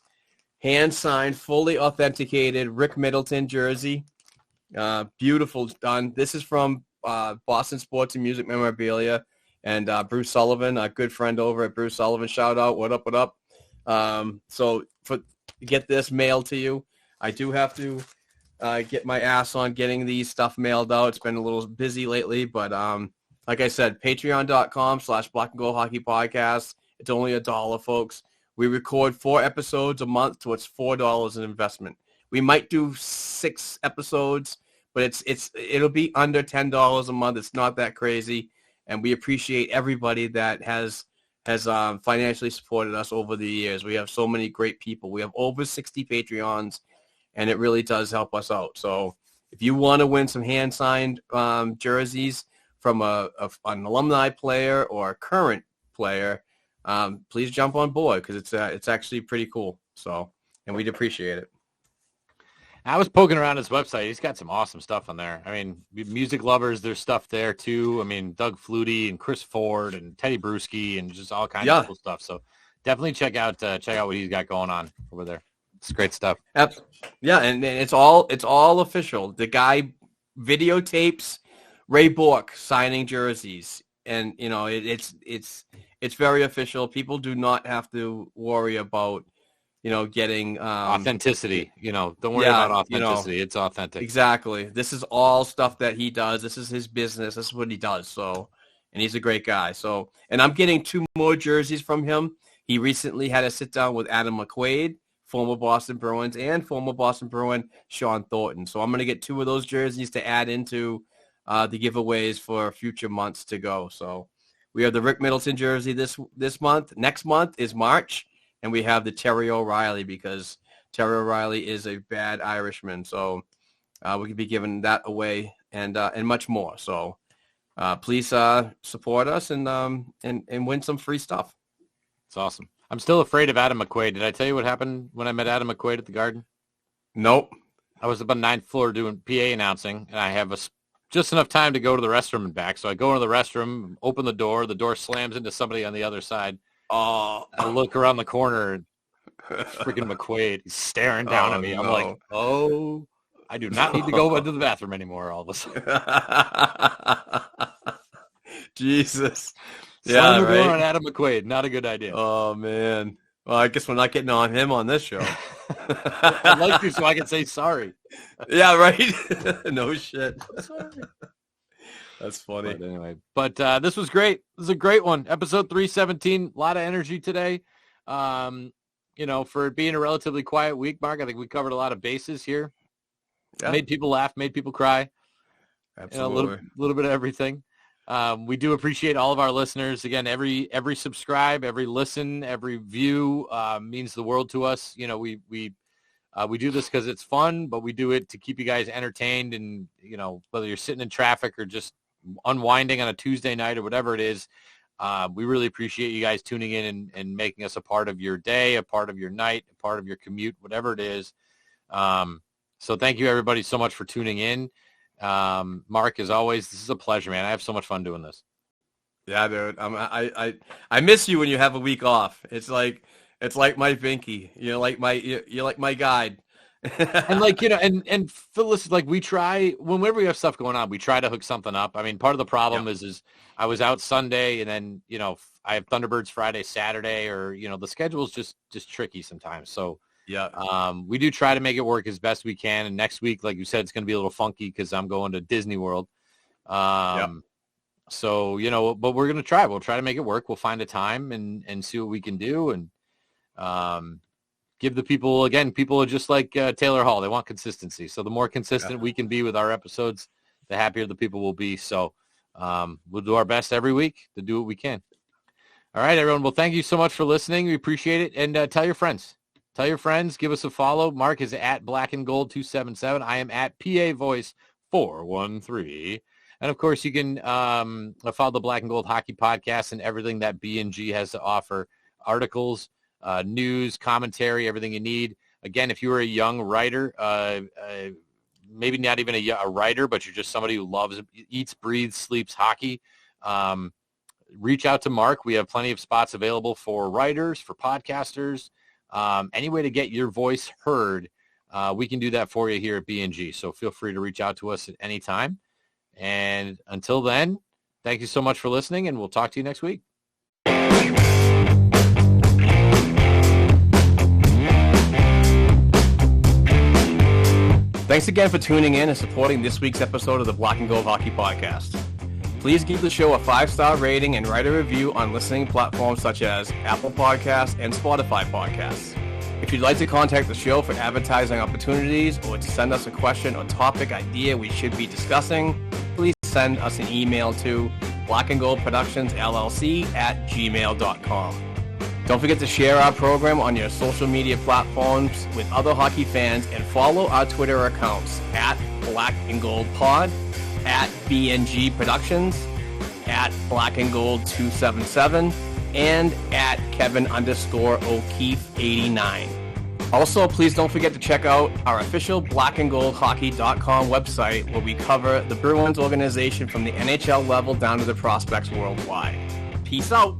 hand-signed, fully authenticated Rick Middleton jersey. Beautiful done. This is from Boston Sports and Music Memorabilia, and Bruce Sullivan, a good friend over at Bruce Sullivan. Shout out. What up? So get this mailed to you. I do have to get my ass on getting these stuff mailed out. It's been a little busy lately, but like I said, patreon.com/Black and Gold Hockey Podcast. It's only $1, folks. We record 4 episodes a month, so it's $4 an investment. We might do 6 episodes, but it'll be under $10 a month. It's not that crazy, and we appreciate everybody that has financially supported us over the years. We have so many great people. We have over 60 Patreons, and it really does help us out. So if you want to win some hand-signed jerseys from an alumni player or a current player, please jump on board because it's actually pretty cool. So, and we'd appreciate it.
I was poking around his website. He's got some awesome stuff on there. I mean, music lovers, there's stuff there too. I mean, Doug Flutie and Chris Ford and Teddy Bruschi and just all kinds of cool stuff. So definitely check out what he's got going on over there. It's great stuff.
Yeah, and it's all official. The guy videotapes Ray Bourque signing jerseys, and you know it's very official. People do not have to worry about getting
authenticity. Don't worry about authenticity. It's authentic.
Exactly. This is all stuff that he does. This is his business. This is what he does. So, and he's a great guy. So, and I'm getting 2 more jerseys from him. He recently had a sit down with Adam McQuaid, former Boston Bruins, and former Boston Bruin Sean Thornton. So I'm going to get 2 of those jerseys to add into the giveaways for future months to go. So we have the Rick Middleton jersey this month. Next month is March. And we have the Terry O'Reilly because Terry O'Reilly is a bad Irishman. So we could be giving that away and much more. So please support us and win some free stuff.
It's awesome. I'm still afraid of Adam McQuaid. Did I tell you what happened when I met Adam McQuaid at the Garden?
Nope.
I was up on 9th floor doing PA announcing, and I have just enough time to go to the restroom and back. So I go into the restroom, open the door slams into somebody on the other side. Oh, I look around the corner, freaking McQuaid. He's staring down at me. I'm like, I do not need to go into the bathroom anymore all of a sudden.
Jesus.
Slamming the door on Adam McQuaid. Not a good idea.
Oh, man. Well, I guess we're not getting on him on this show.
I'd like to so I can say sorry.
Yeah, right? No shit. Sorry. That's funny.
But anyway, this was great. This is a great one. Episode 317. A lot of energy today. For being a relatively quiet week, Mark, I think we covered a lot of bases here. Yeah. Made people laugh, made people cry.
Absolutely.
A little bit of everything. We do appreciate all of our listeners. Again, every subscribe, every listen, every view means the world to us. We do this because it's fun, but we do it to keep you guys entertained. And, whether you're sitting in traffic or just unwinding on a Tuesday night or whatever it is, we really appreciate you guys tuning in and making us a part of your day, a part of your night, a part of your commute, whatever it is. So thank you, everybody, so much for tuning in. Mark, as always, this is a pleasure, man. I have so much fun doing this.
Yeah, dude. I miss you when you have a week off. It's like my Vinky. You're like my guide.
And like, you know, and Phyllis, like we try, whenever we have stuff going on, we try to hook something up. I mean, part of the problem is I was out Sunday and then, you know, I have Thunderbirds Friday, Saturday, or, you know, the schedule's just tricky sometimes. So we do try to make it work as best we can. And next week, like you said, it's going to be a little funky because I'm going to Disney World. So, you know, but we're going to try. We'll try to make it work. We'll find a time and see what we can do. And give the people, again, people are just like Taylor Hall. They want consistency. So the more consistent we can be with our episodes, the happier the people will be. So we'll do our best every week to do what we can. All right, everyone. Well, thank you so much for listening. We appreciate it. And tell your friends. Tell your friends. Give us a follow. Mark is at Black and Gold 277. I am at PA Voice 413. And, of course, you can follow the Black and Gold Hockey Podcast and everything that B&G has to offer. Articles, news, commentary, everything you need. Again, if you are a young writer, maybe not even a writer, but you're just somebody who loves, eats, breathes, sleeps hockey, reach out to Mark. We have plenty of spots available for writers, for podcasters, any way to get your voice heard. We can do that for you here at B&G. So feel free to reach out to us at any time. And until then, thank you so much for listening, and we'll talk to you next week.
Thanks again for tuning in and supporting this week's episode of the Black and Gold Hockey Podcast. Please give the show a 5-star rating and write a review on listening platforms such as Apple Podcasts and Spotify Podcasts. If you'd like to contact the show for advertising opportunities or to send us a question or topic idea we should be discussing, please send us an email to blackandgoldproductionsllc@gmail.com. Don't forget to share our program on your social media platforms with other hockey fans and follow our Twitter accounts at Black and Gold Pod, at BNG Productions, at Black and Gold 277, and at Kevin_O'Keefe89. Also, please don't forget to check out our official blackandgoldhockey.com website where we cover the Bruins organization from the NHL level down to the prospects worldwide. Peace out.